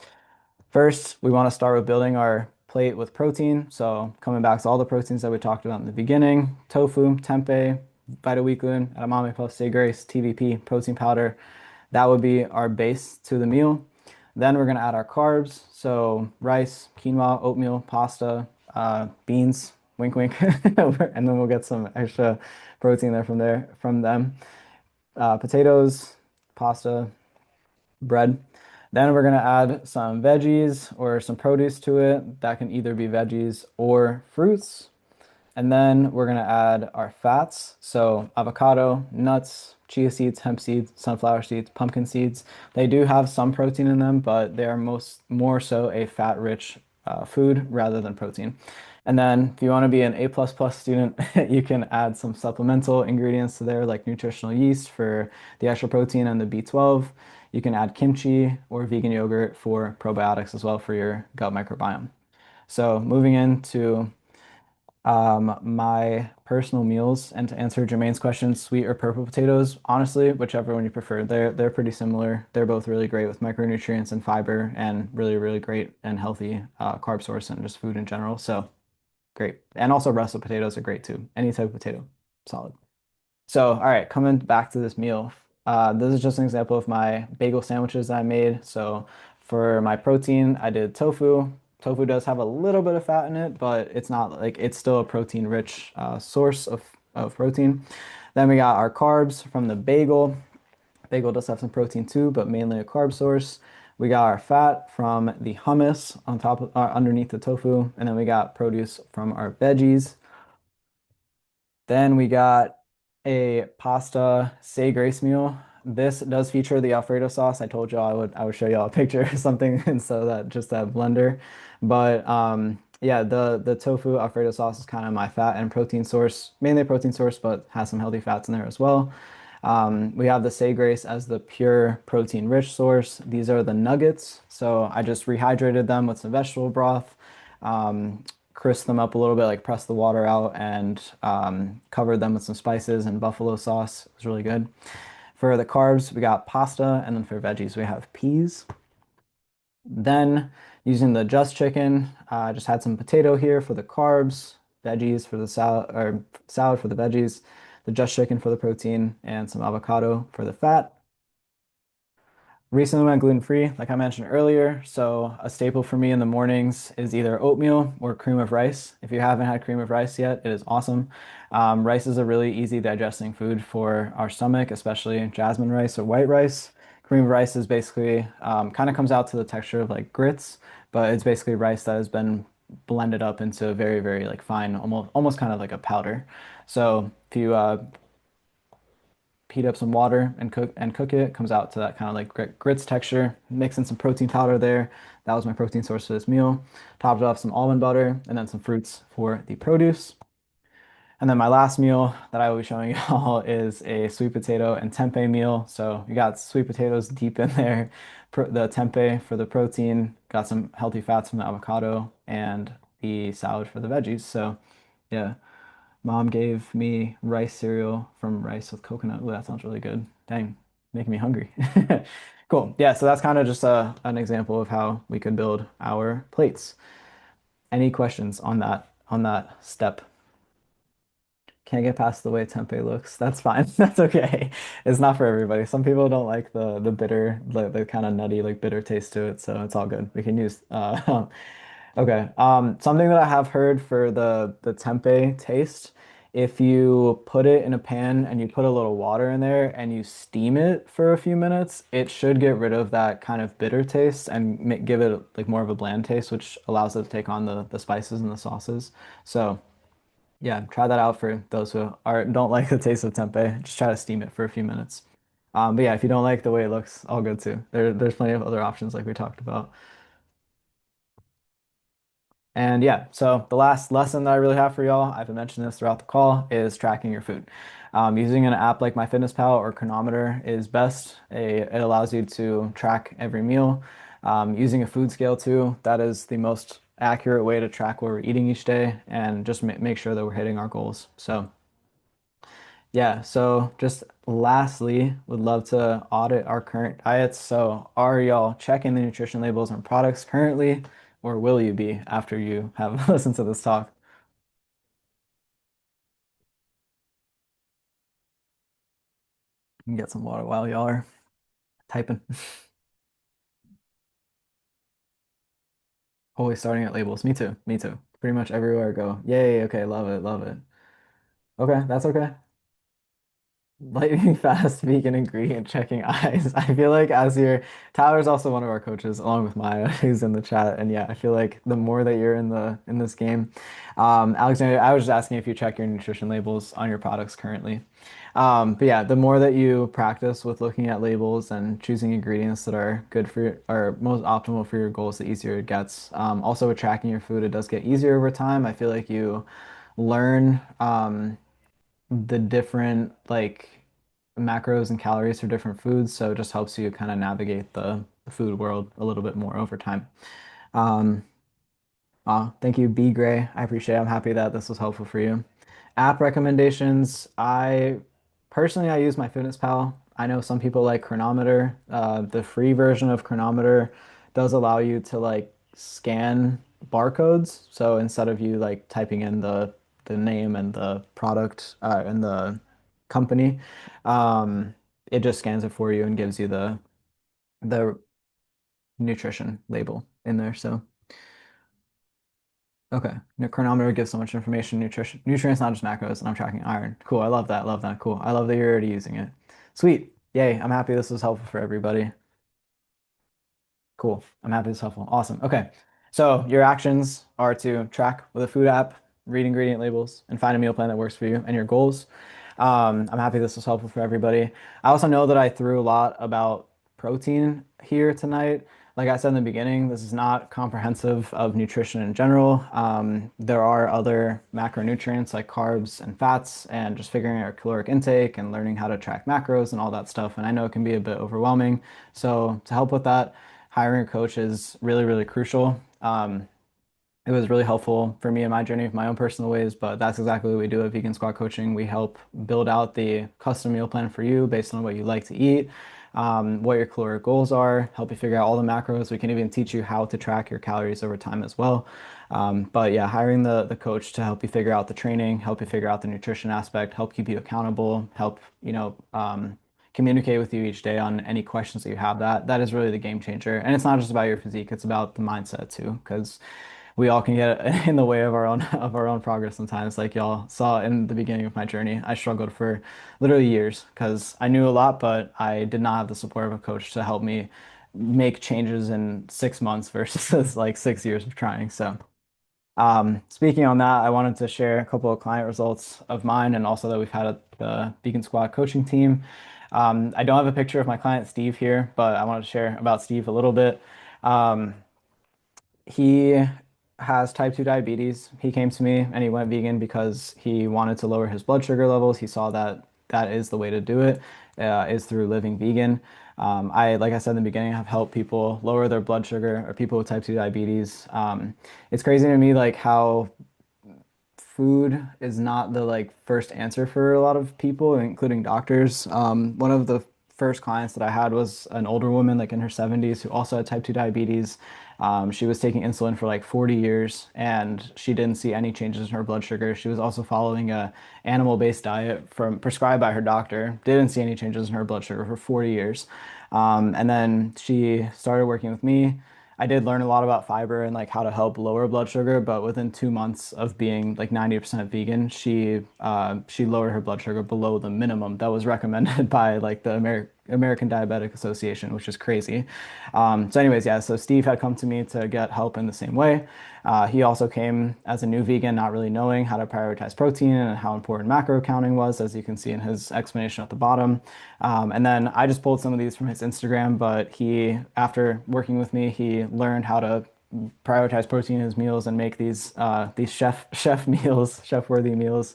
first, we want to start with building our plate with protein. So coming back to all the proteins that we talked about in the beginning, tofu, tempeh, vitaweekend, edamame puff, stay grace, TVP, protein powder. That would be our base to the meal. Then we're going to add our carbs. So rice, quinoa, oatmeal, pasta, beans, wink, wink. And then we'll get some extra protein from them. Potatoes, pasta, bread. Then we're going to add some veggies or some produce to it. That can either be veggies or fruits. And then we're going to add our fats. So avocado, nuts, chia seeds, hemp seeds, sunflower seeds, pumpkin seeds. They do have some protein in them, but they are more so a fat-rich food rather than protein. And then if you want to be an A++ student, you can add some supplemental ingredients to there, like nutritional yeast for the extra protein and the B12. You can add kimchi or vegan yogurt for probiotics as well for your gut microbiome. So moving into my personal meals, and to answer Jermaine's question, sweet or purple potatoes, honestly, whichever one you prefer. They're pretty similar. They're both really great with micronutrients and fiber, and really, really great and healthy carb source and just food in general. So great. And also russet potatoes are great too. Any type of potato, solid. So, all right, coming back to this meal. This is just an example of my bagel sandwiches that I made. So for my protein, I did tofu. Tofu does have a little bit of fat in it, but it's not like it's still a protein-rich source of protein. Then we got our carbs from the bagel. Bagel does have some protein too, but mainly a carb source. We got our fat from the hummus on top of, underneath the tofu, and then we got produce from our veggies. Then we got a pasta say grace meal. This does feature the Alfredo sauce. I told you I would show y'all a picture or something instead of that just that blender. But Yeah, the tofu Alfredo sauce is kind of my fat and protein source, mainly a protein source, but has some healthy fats in there as well. We have the Say Grace as the pure protein rich source. These are the nuggets. So I just rehydrated them with some vegetable broth, crisped them up a little bit, like pressed the water out and covered them with some spices and buffalo sauce. It was really good. For the carbs, we got pasta, and then for veggies, we have peas. Then using the Just Chicken, I just had some potato here for the carbs, veggies for the salad, or salad for the veggies, the Just Chicken for the protein, and some avocado for the fat. Recently went gluten-free, like I mentioned earlier. So a staple for me in the mornings is either oatmeal or cream of rice. If you haven't had cream of rice yet, it is awesome. Rice is a really easy digesting food for our stomach, especially jasmine rice or white rice. Cream of rice is basically kind of comes out to the texture of like grits, but it's basically rice that has been blended up into very, very like fine, almost kind of like a powder. So if you heat up some water and cook it. It comes out to that kind of like grits texture. Mix in some protein powder there. That was my protein source for this meal. Topped it off some almond butter and then some fruits for the produce. And then my last meal that I will be showing you all is a sweet potato and tempeh meal. So you got sweet potatoes deep in there, the tempeh for the protein, got some healthy fats from the avocado, and the salad for the veggies. So yeah, mom gave me rice cereal from rice with coconut. Ooh, that sounds really good. Dang, making me hungry. Cool. Yeah, so that's kind of just an example of how we could build our plates. Any questions on that step? Can't get past the way tempeh looks. That's fine. That's okay. It's not for everybody. Some people don't like the bitter, the kind of nutty, like bitter taste to it, so it's all good. We can use okay. Something that I have heard for the tempeh taste, if you put it in a pan and you put a little water in there and you steam it for a few minutes, it should get rid of that kind of bitter taste and give it like more of a bland taste, which allows it to take on the spices and the sauces. So yeah, try that out for those who don't like the taste of tempeh. Just try to steam it for a few minutes. But yeah, if you don't like the way it looks, all good too. There's plenty of other options like we talked about. And yeah, so the last lesson that I really have for y'all, I've been mentioning this throughout the call, is tracking your food. Using an app like MyFitnessPal or Chronometer is best. It allows you to track every meal. Using a food scale too, that is the most accurate way to track what we're eating each day and just make sure that we're hitting our goals. So yeah, so just lastly, would love to audit our current diets. So are y'all checking the nutrition labels on products currently, or will you be after you have listened to this talk? You can get some water while y'all are typing. Always starting at labels. Me too. Me too. Pretty much everywhere I go. Yay, okay, love it, love it. Okay, that's okay. Lightning fast vegan ingredient checking eyes. I feel like as your Tyler's also one of our coaches, along with Maya, who's in the chat. And yeah, I feel like the more that you're in this game, Alexander, I was just asking if you check your nutrition labels on your products currently. But yeah, the more that you practice with looking at labels and choosing ingredients that are good for your, or most optimal for your goals, the easier it gets. Also with tracking your food, it does get easier over time. I feel like you learn. The different like macros and calories for different foods, so it just helps you kind of navigate the food world a little bit more over time. Um, Thank you, B Gray. I appreciate it. I'm happy that this was helpful for you. App recommendations. I use MyFitnessPal. I know some people like Chronometer. The free version of Chronometer does allow you to like scan barcodes. So instead of you like typing in the name and the product and the company, it just scans it for you and gives you the nutrition label in there. So. Okay. The chronometer gives so much information, nutrients, not just macros, and I'm tracking iron. Cool. I love that. Love that. Cool. I love that you're already using it. Sweet. Yay. I'm happy this was helpful for everybody. Cool. I'm happy it's helpful. Awesome. Okay. So your actions are to track with a food app, read ingredient labels, and find a meal plan that works for you and your goals. I'm happy this was helpful for everybody. I also know that I threw a lot about protein here tonight. like I said in the beginning, this is not comprehensive of nutrition in general. There are other macronutrients like carbs and fats, and just figuring out caloric intake and learning how to track macros and all that stuff. And I know it can be a bit overwhelming. So to help with that, hiring a coach is really, really crucial. It was really helpful for me in my journey, my own personal ways, but that's exactly what we do at Vegan Squad Coaching. We help build out the custom meal plan for you based on what you like to eat, what your caloric goals are, help you figure out all the macros. We can even teach you how to track your calories over time as well. But yeah, hiring the coach to help you figure out the training, help you figure out the nutrition aspect, help keep you accountable, help, communicate with you each day on any questions that you have, that is really the game changer. And it's not just about your physique, it's about the mindset too, because we all can get in the way of our own progress sometimes. Like y'all saw in the beginning of my journey, I struggled for literally years because I knew a lot, but I did not have the support of a coach to help me make changes in 6 months versus like 6 years of trying. So, speaking on that, I wanted to share a couple of client results of mine and also that we've had at the Vegan Squad coaching team. I don't have a picture of my client Steve here, but I wanted to share about Steve a little bit. Um, he has type 2 diabetes. He came to me and he went vegan because he wanted to lower his blood sugar levels. He saw that that is the way to do it, is through living vegan. Like I said in the beginning, have helped people lower their blood sugar or people with type 2 diabetes. It's crazy to me like how food is not the like first answer for a lot of people, including doctors. One of the first clients that I had was an older woman, like in her 70s, who also had type 2 diabetes. She was taking insulin for like 40 years and she didn't see any changes in her blood sugar. She was also following a animal-based diet from prescribed by her doctor, didn't see any changes in her blood sugar for 40 years. And then she started working with me. I did learn a lot about fiber and like how to help lower blood sugar, but within 2 months of being like 90% vegan, she lowered her blood sugar below the minimum that was recommended by like the American Diabetic Association, which is crazy. So anyways, yeah, so Steve had come to me to get help in the same way. He also came as a new vegan, not really knowing how to prioritize protein and how important macro counting was, as you can see in his explanation at the bottom. And then I just pulled some of these from his Instagram, but after working with me, he learned how to prioritize protein in his meals and make these chef meals, chef worthy meals.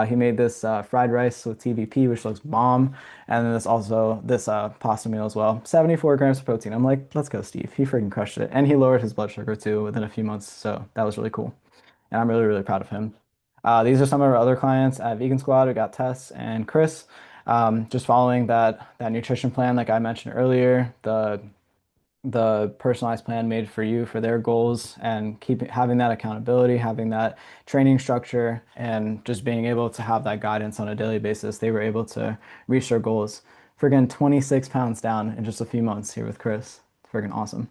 He made this fried rice with TVP, which looks bomb, and then this pasta meal as well. 74 grams of protein. I'm like, let's go, Steve. He freaking crushed it, and he lowered his blood sugar too within a few months. So that was really cool, and I'm really really proud of him. These are some of our other clients at Vegan Squad. We got Tess and Chris. Just following that nutrition plan, like I mentioned earlier, the personalized plan made for you for their goals and having that accountability, having that training structure, and just being able to have that guidance on a daily basis, they were able to reach their goals. Friggin' 26 pounds down in just a few months here with Chris. Friggin' awesome.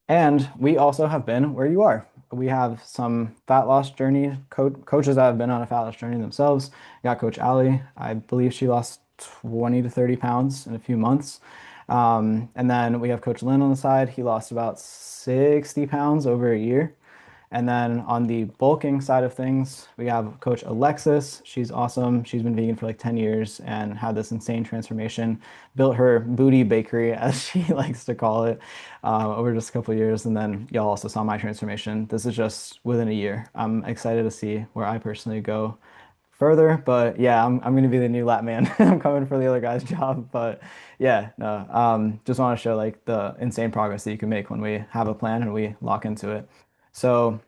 And we also have been where you are. We have some fat loss journey coaches that have been on a fat loss journey themselves. We got Coach Ali. I believe she lost 20 to 30 pounds in a few months. And then we have Coach Lynn on the side. He lost about 60 pounds over a year. And then on the bulking side of things, we have Coach Alexis. She's awesome. She's been vegan for like 10 years and had this insane transformation, built her booty bakery, as she likes to call it, over just a couple of years. And then y'all also saw my transformation. This is just within a year. I'm excited to see where I personally go further, but yeah, I'm gonna be the new lap man. I'm coming for the other guy's job, but yeah, no, just want to show like the insane progress that you can make when we have a plan and we lock into it. So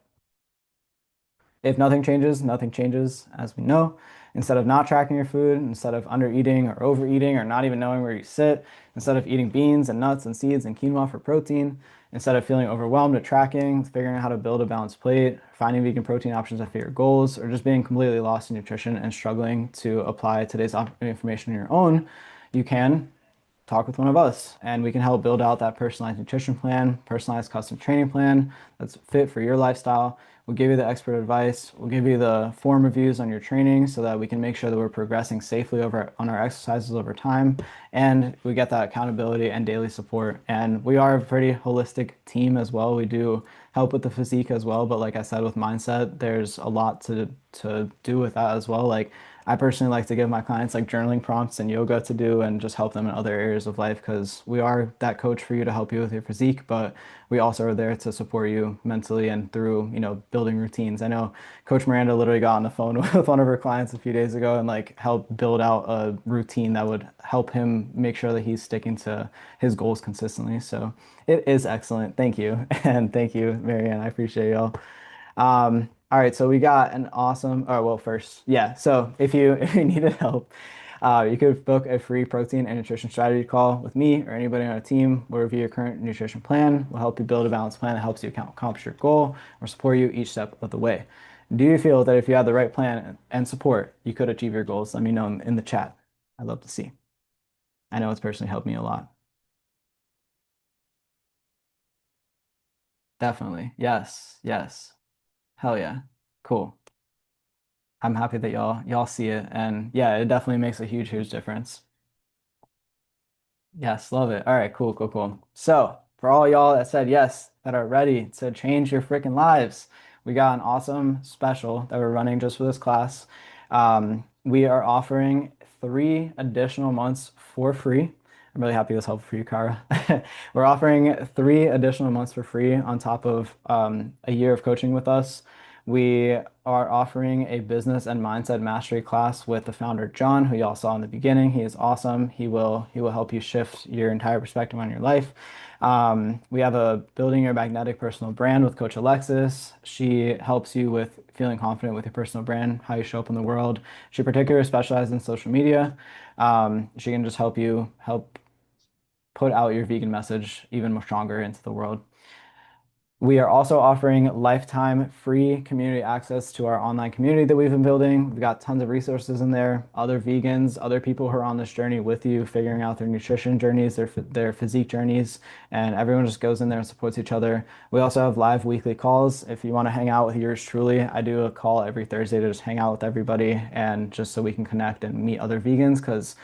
if nothing changes, nothing changes, as we know. Instead of not tracking your food, instead of under eating or overeating or not even knowing where you sit, instead of eating beans and nuts and seeds and quinoa for protein, instead of feeling overwhelmed at tracking, figuring out how to build a balanced plate, finding vegan protein options that fit your goals, or just being completely lost in nutrition and struggling to apply today's information on your own, you can talk with one of us and we can help build out that personalized nutrition plan, personalized custom training plan that's fit for your lifestyle. We'll give you the expert advice. We'll give you the form reviews on your training so that we can make sure that we're progressing safely over on our exercises over time. And we get that accountability and daily support. And we are a pretty holistic team as well. We do help with the physique as well. But like I said, with mindset, there's a lot to do with that as well. Like I personally like to give my clients like journaling prompts and yoga to do and just help them in other areas of life because we are that coach for you to help you with your physique, but we also are there to support you mentally and through, building routines. I know Coach Miranda literally got on the phone with one of her clients a few days ago and like helped build out a routine that would help him make sure that he's sticking to his goals consistently. So it is excellent. Thank you. And thank you, Marianne. I appreciate y'all. All right, so we got an awesome, oh, well, first, yeah. So if you if you needed help, you could book a free protein and nutrition strategy call with me or anybody on our team. We'll review your current nutrition plan. We'll help you build a balanced plan that helps you accomplish your goal or support you each step of the way. Do you feel that if you had the right plan and support, you could achieve your goals? Let me know in the chat. I'd love to see. I know it's personally helped me a lot. Definitely. Yes. Yes. Hell yeah. Cool. I'm happy that y'all see it. And yeah, it definitely makes a huge, huge difference. Yes, love it. All right, cool, cool, cool. So, for all y'all that said yes, that are ready to change your freaking lives, we got an awesome special that we're running just for this class. We are offering 3 additional months for free. I'm really happy this helped for you, Kara. We're offering 3 additional months for free on top of a year of coaching with us. We are offering a business and mindset mastery class with the founder, John, who y'all saw in the beginning. He is awesome. He will help you shift your entire perspective on your life. We have a building your magnetic personal brand with Coach Alexis. She helps you with feeling confident with your personal brand, how you show up in the world. She particularly specializes in social media. She can just help put out your vegan message even more stronger into the world. We are also offering lifetime free community access to our online community that we've been building. We've got tons of resources in there, other vegans, other people who are on this journey with you, figuring out their nutrition journeys, their physique journeys, and everyone just goes in there and supports each other. We also have live weekly calls. If you want to hang out with yours truly, I do a call every Thursday to just hang out with everybody and just so we can connect and meet other vegans because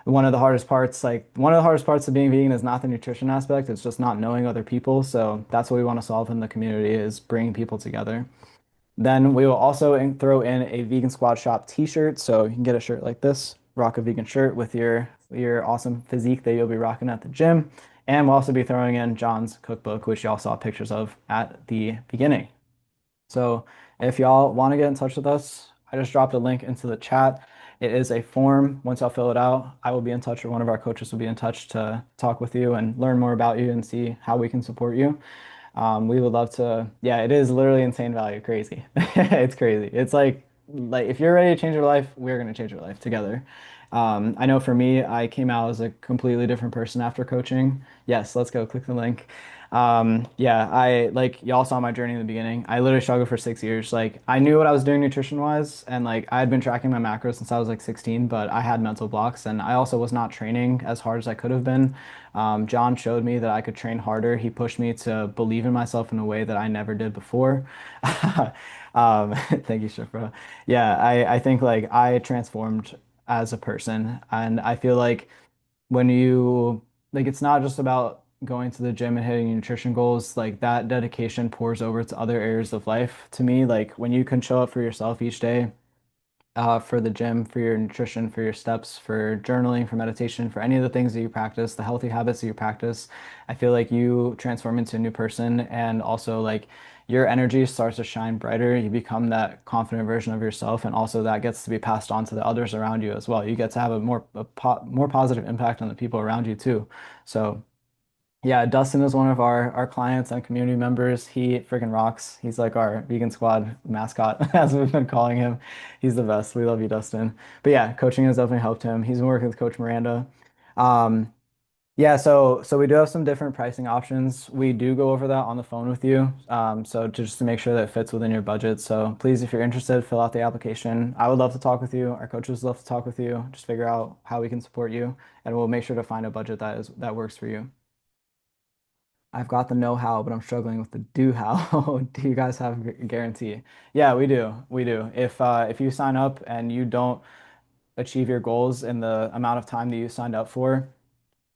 one of the hardest parts of being vegan is not the nutrition aspect, it's just not knowing other people. So that's what we want to solve in the community is bringing people together. Then we will also throw in a Vegan Squad Shop t-shirt. So you can get a shirt like this, rock a vegan shirt with your awesome physique that you'll be rocking at the gym. And we'll also be throwing in John's cookbook, which y'all saw pictures of at the beginning. So if y'all want to get in touch with us, I just dropped a link into the chat. It is a form. Once I'll fill it out, I will be in touch or one of our coaches will be in touch to talk with you and learn more about you and see how we can support you. We would love to, yeah, it is literally insane value. Crazy. It's crazy. It's like if you're ready to change your life, we're going to change your life together. I know for me, I came out as a completely different person after coaching. Yes, let's go click the link. Yeah, I like y'all saw my journey in the beginning. I literally struggled for 6 years. Like I knew what I was doing nutrition wise, and like I had been tracking my macros since I was like 16, but I had mental blocks, and I also was not training as hard as I could have been. John showed me that I could train harder. He pushed me to believe in myself in a way that I never did before. Thank you, Shifra. Yeah, I think like I transformed as a person, and I feel like when you like it's not just about going to the gym and hitting your nutrition goals, like that dedication pours over to other areas of life to me. Like when you can show up for yourself each day, for the gym, for your nutrition, for your steps, for journaling, for meditation, for any of the things that you practice, the healthy habits that you practice, I feel like you transform into a new person and also like your energy starts to shine brighter. You become that confident version of yourself, and also that gets to be passed on to the others around you as well. You get to have more positive impact on the people around you too. So yeah, Dustin is one of our clients and community members. He freaking rocks. He's like our vegan squad mascot, as we've been calling him. He's the best. We love you, Dustin. But yeah, coaching has definitely helped him. He's been working with Coach Miranda. Um, yeah, so we do have some different pricing options. We do go over that on the phone with you. So just to make sure that it fits within your budget. So please, if you're interested, fill out the application. I would love to talk with you. Our coaches love to talk with you. Just figure out how we can support you, and we'll make sure to find a budget that works for you. I've got the know-how, but I'm struggling with the do-how. Do you guys have a guarantee? Yeah, we do. We do. If you sign up and you don't achieve your goals in the amount of time that you signed up for,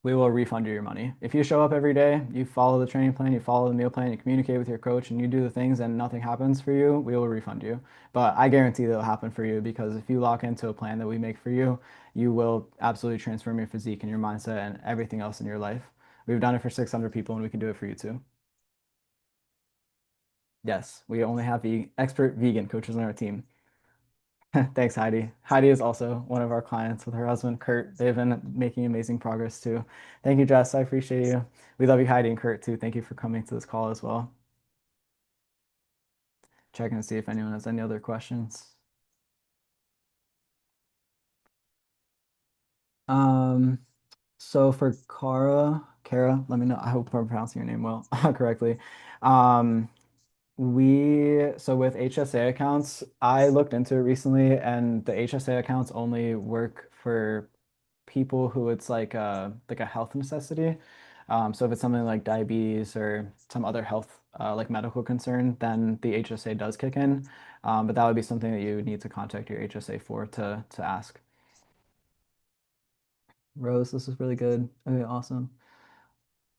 we will refund you your money. If you show up every day, you follow the training plan, you follow the meal plan, you communicate with your coach, and you do the things and nothing happens for you, we will refund you. But I guarantee that it'll happen for you because if you lock into a plan that we make for you, you will absolutely transform your physique and your mindset and everything else in your life. We've done it for 600 people and we can do it for you too. Yes, we only have expert vegan coaches on our team. Thanks, Heidi. Heidi is also one of our clients with her husband, Kurt. They've been making amazing progress too. Thank you, Jess. I appreciate you. We love you, Heidi and Kurt, too. Thank you for coming to this call as well. Checking to see if anyone has any other questions. Um, so for Kara, let me know. I hope I'm pronouncing your name well correctly. Um, so with HSA accounts, I looked into it recently, and the HSA accounts only work for people who it's like a health necessity. So if it's something like diabetes or some other health like medical concern, then the HSA does kick in. But that would be something that you would need to contact your HSA for to ask. Rose, this is really good. Okay, awesome.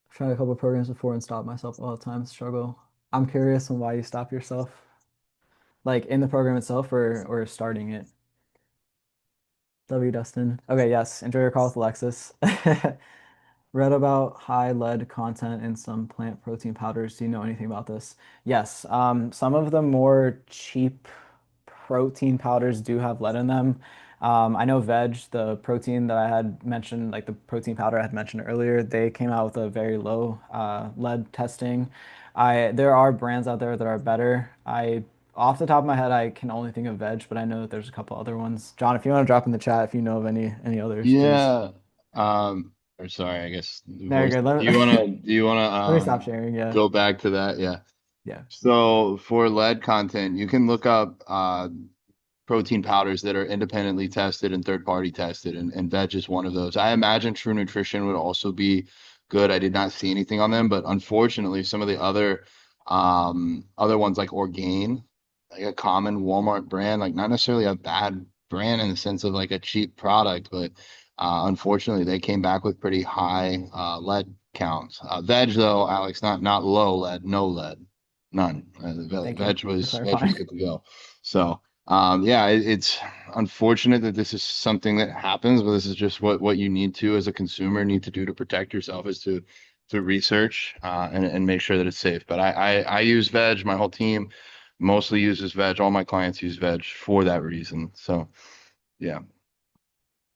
I've tried a couple of programs before and stopped myself all the time. Struggle. I'm curious on why you stop yourself, like in the program itself or starting it. W Dustin. Okay, yes. Enjoy your call with Alexis. Read about high lead content in some plant protein powders. Do you know anything about this? Yes. Some of the more cheap protein powders do have lead in them. I know Veg, the protein that I had mentioned, like the protein powder I had mentioned earlier, they came out with a very low lead testing. There are brands out there that are better. Off the top of my head, I can only think of Veg, but I know that there's a couple other ones. John, if you want to drop in the chat if you know of any others, please. Yeah. Or sorry, I guess the No, you're voice. good. Do you wanna Let me stop sharing. Yeah. go back to that? Yeah. Yeah. So for lead content, you can look up protein powders that are independently tested and third party tested, and veg is one of those. I imagine True Nutrition would also be good. I did not see anything on them, but unfortunately, some of the other ones like Orgain, like a common Walmart brand, like not necessarily a bad brand in the sense of like a cheap product, but unfortunately, they came back with pretty high lead counts. Veg though, Alex, not low lead, no lead, none. Thank you for Veg was clarifying. good to go. So yeah, it's unfortunate that this is something that happens, but this is just what you need to as a consumer need to do to protect yourself is to research and make sure that it's safe. But I use veg. My whole team mostly uses veg. All my clients use veg for that reason. So yeah.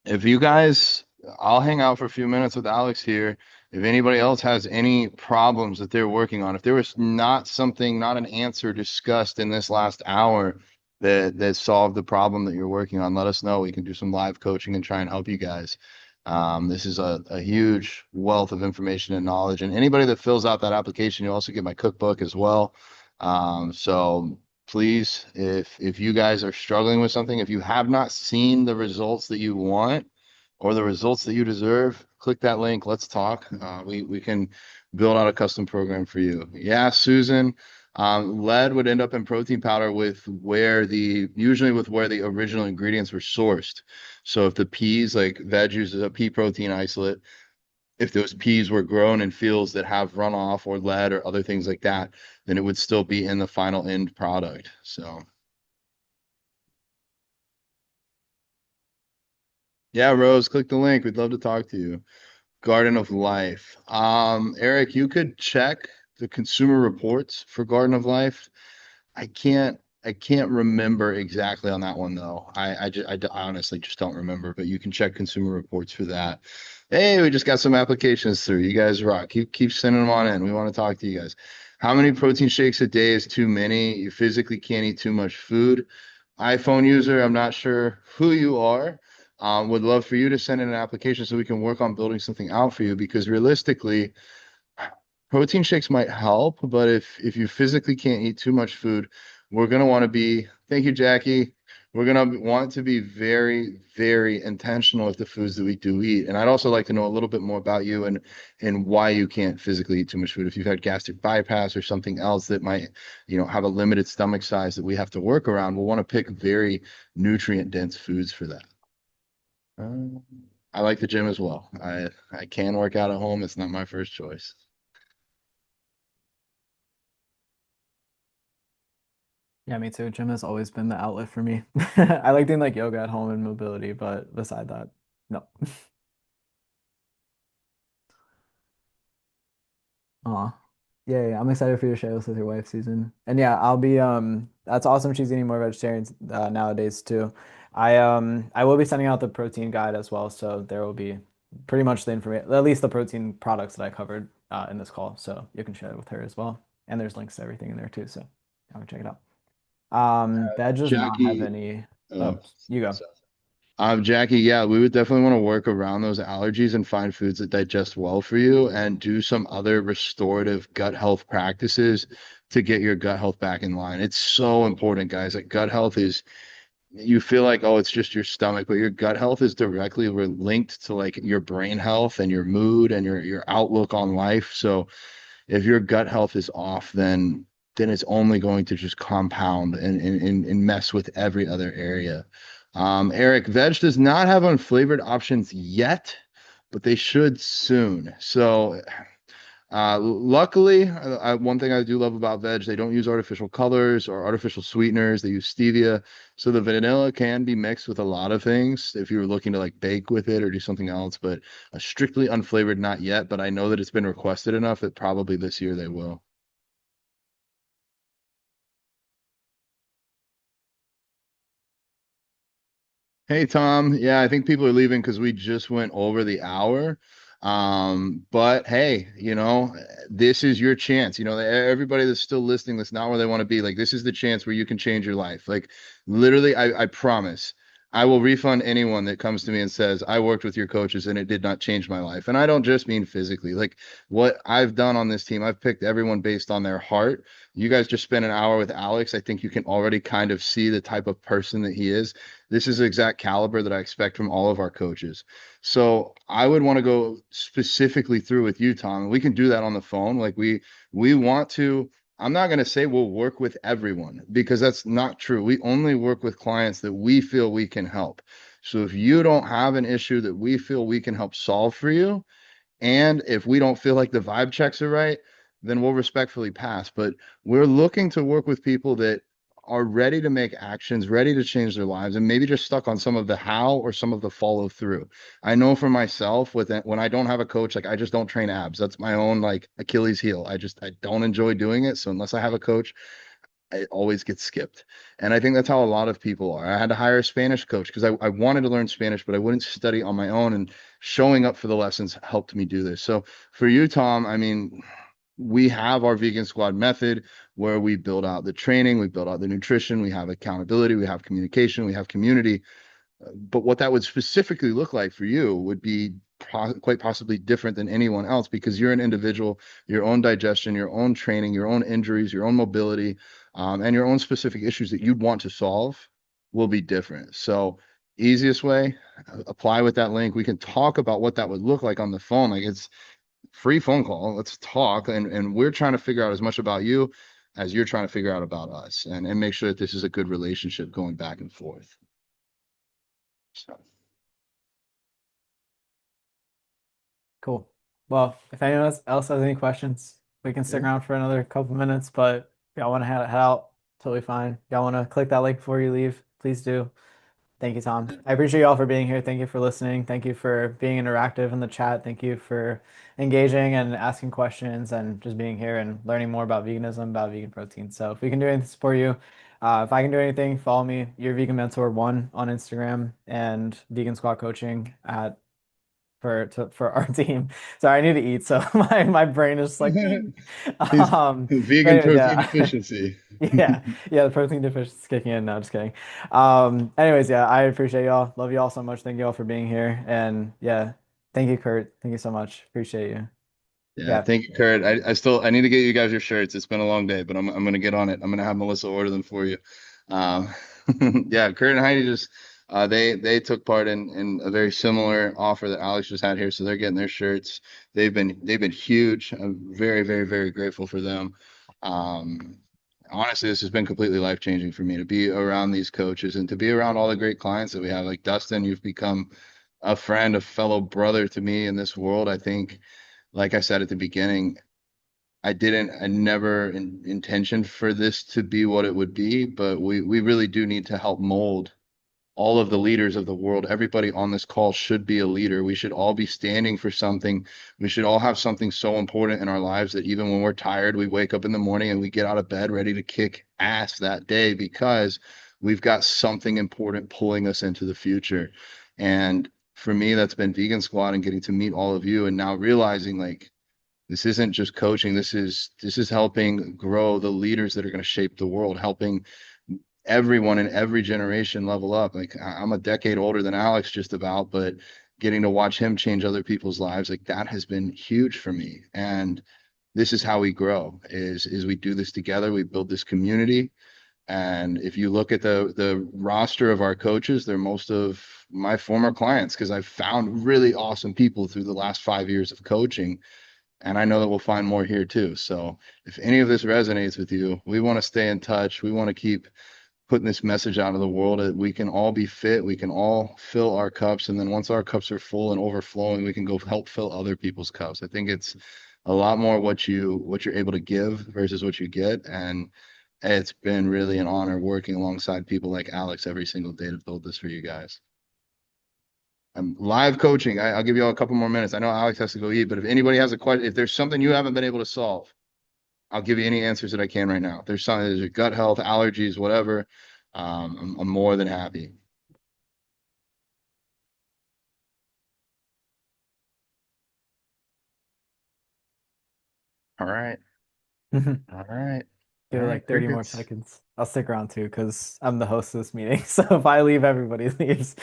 If you guys, I'll hang out for a few minutes with Alex here. If anybody else has any problems that they're working on, if there was not something, not an answer discussed in this last hour that solved the problem that you're working on, let us know. We can do some live coaching and try and help you guys. This is a huge wealth of information and knowledge. And anybody that fills out that application, you also get my cookbook as well. So please, if you guys are struggling with something, if you have not seen the results that you want or the results that you deserve, click that link. Let's talk. We can build out a custom program for you. Yeah, Susan. Lead would end up in protein powder usually with where the original ingredients were sourced. So if the peas, like veg uses a pea protein isolate, if those peas were grown in fields that have runoff or lead or other things like that, then it would still be in the final end product. So yeah, Rose, click the link. We'd love to talk to you. Garden of Life. Eric, you could check the consumer reports for Garden of Life. I can't remember exactly on that one though. I honestly just don't remember, but you can check consumer reports for that. Hey, we just got some applications through. You guys rock. Keep sending them on in. We want to talk to you guys. How many protein shakes a day is too many? You physically can't eat too much food. iPhone user, I'm not sure who you are. Would love for you to send in an application so we can work on building something out for you because realistically, protein shakes might help, but if you physically can't eat too much food, we're going to want to be, thank you, Jackie. we're gonna want to be very, very intentional with the foods that we do eat. And I'd also like to know a little bit more about you and why you can't physically eat too much food. If you've had gastric bypass or something else that might, have a limited stomach size that we have to work around, we'll want to pick very nutrient dense foods for that. Um, I like the gym as well. I can work out at home. It's not my first choice. Yeah, me too. Gym has always been the outlet for me. I like doing like yoga at home and mobility, but beside that, no. Aw. Yeah, yeah, I'm excited for you to share this with your wife, Susan. And yeah, I'll be that's awesome she's eating more vegetarians nowadays too. I will be sending out the protein guide as well, so there will be pretty much the information, at least the protein products that I covered in this call. So you can share it with her as well. And there's links to everything in there too, so I'm gonna check it out. Veg does not have Jackie, any. oh, Oh, you go. so Jackie, yeah, we would definitely want to work around those allergies and find foods that digest well for you and do some other restorative gut health practices to get your gut health back in line. It's so important, guys. Like gut health is, you feel like, oh, it's just your stomach, but your gut health is directly linked to like your brain health and your mood and your outlook on life. So if your gut health is off, then it's only going to just compound and mess with every other area. Eric, veg does not have unflavored options yet, but they should soon. So, luckily, one thing I do love about veg, they don't use artificial colors or artificial sweeteners. They use stevia. So the vanilla can be mixed with a lot of things if you were looking to like bake with it or do something else, but strictly unflavored, not yet. But I know that it's been requested enough that probably this year they will. Hey Tom, yeah, I think people are leaving because we just went over the hour. But hey, this is your chance. Everybody that's still listening, that's not where they want to be. Like, this is the chance where you can change your life. Like, literally, I promise, I will refund anyone that comes to me and says, I worked with your coaches and it did not change my life. And I don't just mean physically. Like, what I've done on this team, I've picked everyone based on their heart. You guys just spent an hour with Alex. I think you can already kind of see the type of person that he is. This is the exact caliber that I expect from all of our coaches. So I would want to go specifically through with you, Tom. We can do that on the phone. Like we want to. I'm not going to say we'll work with everyone because that's not true. We only work with clients that we feel we can help. So if you don't have an issue that we feel we can help solve for you, and if we don't feel like the vibe checks are right, then we'll respectfully pass. But we're looking to work with people that are ready to make actions, ready to change their lives, and maybe just stuck on some of the how or some of the follow through. I know for myself, with it, when I don't have a coach, like I just don't train abs. That's my own like Achilles heel. I don't enjoy doing it. So unless I have a coach, it always gets skipped. And I think that's how a lot of people are. I had to hire a Spanish coach because I wanted to learn Spanish, but I wouldn't study on my own. And showing up for the lessons helped me do this. So for you, Tom, I mean, we have our vegan squad method where we build out the training, we build out the nutrition, we have accountability, we have communication, we have community. But what that would specifically look like for you would be quite possibly different than anyone else because you're an individual, your own digestion, your own training, your own injuries, your own mobility, and your own specific issues that you'd want to solve will be different. So, easiest way, apply with that link. We can talk about what that would look like on the phone. Like it's free phone call. Let's talk. And we're trying to figure out as much about you as you're trying to figure out about us and make sure that this is a good relationship going back and forth. So. Cool. Well, if anyone else has any questions, we can stick Yeah. around for another couple minutes, but if y'all want to head out, totally fine. Y'all want to click that link before you leave, please do. Thank you, Tom. I appreciate y'all for being here. Thank you for listening. Thank you for being interactive in the chat. Thank you for engaging and asking questions and just being here and learning more about veganism, about vegan protein. So if we can do anything for you, if I can do anything, follow me, your vegan mentor one on Instagram and vegan squad coaching at for our team. Sorry, I need to eat, so my brain is like ding. He's But vegan anyways, protein yeah. deficiency. Yeah, yeah, the protein deficiency is kicking in. No, just kidding. Anyways, yeah, I appreciate y'all. Love y'all so much. Thank y'all for being here. And yeah, thank you, Kurt. Thank you so much. Appreciate you. Yeah, Yeah. thank you, Kurt. I need to get you guys your shirts. It's been a long day, but I'm gonna get on it. I'm gonna have Melissa order them for you. Um, Yeah, Kurt and Heidi just they took part in a very similar offer that Alex just had here, so they're getting their shirts. They've been huge. I'm very, very, very grateful for them. Um, Honestly, this has been completely life-changing for me to be around these coaches and to be around all the great clients that we have. Like Dustin, you've become a friend, a fellow brother to me in this world. I think, like I said at the beginning, I never intentioned for this to be what it would be, but we really do need to help mold all of the leaders of the world. Everybody on this call should be a leader. We should all be standing for something. We should all have something so important in our lives that even when we're tired, we wake up in the morning and we get out of bed ready to kick ass that day because we've got something important pulling us into the future. And for me, that's been Vegan Squad and getting to meet all of you and now realizing like this isn't just coaching. This is helping grow the leaders that are going to shape the world, helping everyone in every generation level up. Like I'm a decade older than Alex just about, but getting to watch him change other people's lives, like that has been huge for me. And this is how we grow is we do this together. We build this community. And if you look at the roster of our coaches, they're most of my former clients because I've found really awesome people through the last 5 years of coaching. And I know that we'll find more here too. So if any of this resonates with you, we want to stay in touch. We want to keep putting this message out of the world that we can all be fit, we can all fill our cups, and then once our cups are full and overflowing, we can go help fill other people's cups. I think it's a lot more what you're able to give versus what you get, and it's been really an honor working alongside people like Alex every single day to build this for you guys. I'm live coaching. I'll give you all a couple more minutes. I know Alex has to go eat, but if anybody has a question, if there's something you haven't been able to solve, I'll give you any answers that I can right now. If there's something, there's your gut health, allergies, whatever. I'm more than happy. All right. All right. All Give it right. like 30 more Crickets. seconds. I'll stick around too because I'm the host of this meeting. So if I leave, everybody leaves.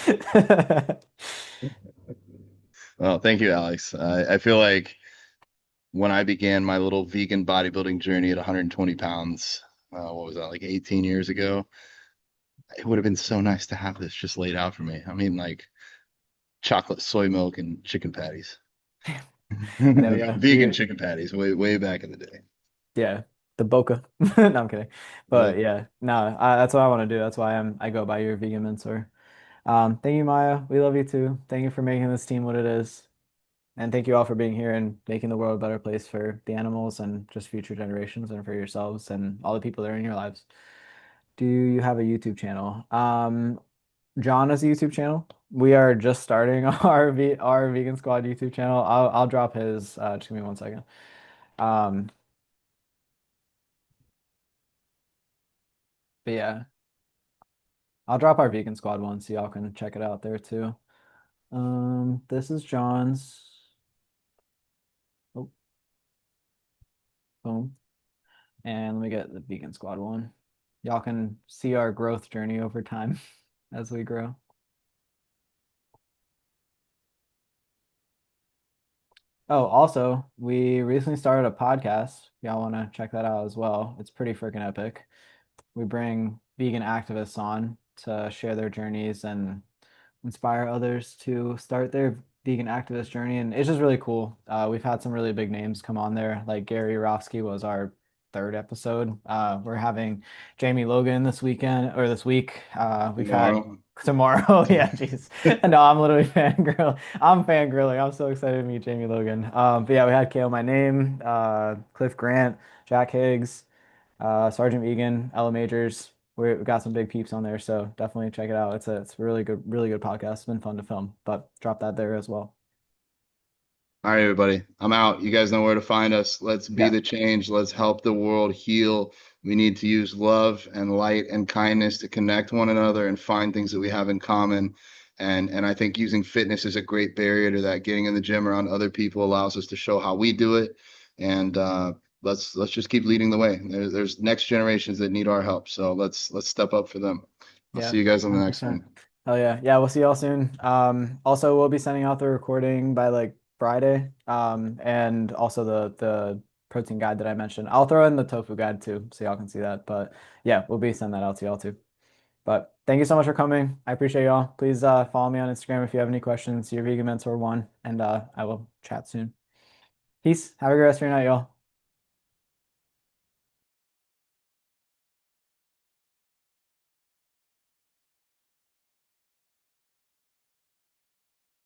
Well, thank you, Alex. I feel like when I began my little vegan bodybuilding journey at 120 pounds, what was that, like 18 years ago? It would have been so nice to have this just laid out for me. I mean, like chocolate, soy milk, and chicken patties. I know, yeah. Vegan chicken patties, way back in the day. Yeah, the Boca. No, I'm kidding. But Yep. yeah, no, that's what I want to do. That's why I go by your vegan mentor. Thank you, Maya. We love you too. Thank you for making this team what it is. And thank you all for being here and making the world a better place for the animals and just future generations and for yourselves and all the people that are in your lives. Do you have a YouTube channel? John has a YouTube channel. We are just starting our Vegan Squad YouTube channel. I'll drop his. Just give me 1 second. Um, but yeah, I'll drop our Vegan Squad one so y'all can check it out there too. This is John's. Oh, boom. And let me get the Vegan Squad one. Y'all can see our growth journey over time as we grow. Oh, also, we recently started a podcast. Y'all want to check that out as well. It's pretty freaking epic. We bring vegan activists on to share their journeys and inspire others to start their vegan activist journey. And it's just really cool. We've had some really big names come on there, like Gary Yourofsky was our third episode. We're having Jamie Logan this weekend or this week. We've had Tomorrow. tomorrow. Yeah, jeez. No, I'm literally fangirl. I'm fangirling. I'm so excited to meet Jamie Logan. But yeah, we had Kale My Name, Cliff Grant, Jack Higgs, Sergeant Vegan, Ella Majors. We got some big peeps on there, so definitely check it out. It's a really good podcast. It's been fun to film, but drop that there as well. All right, everybody. I'm out. You guys know where to find us. Let's be Yeah. the change. Let's help the world heal. We need to use love and light and kindness to connect one another and find things that we have in common. And I think using fitness is a great barrier to that. Getting in the gym around other people allows us to show how we do it. And let's just keep leading the way. There's next generations that need our help. So let's step up for them. I'll Yeah, see you guys on the next 100%. one. Hell yeah. Yeah, we'll see y'all soon. Also we'll be sending out the recording by like Friday. And also the protein guide that I mentioned. I'll throw in the tofu guide too, so y'all can see that. But yeah, we'll be sending that out to y'all too. But thank you so much for coming. I appreciate y'all. Please follow me on Instagram if you have any questions. Your Vegan Mentor 1, and I will chat soon. Peace. Have a good rest of your night, y'all.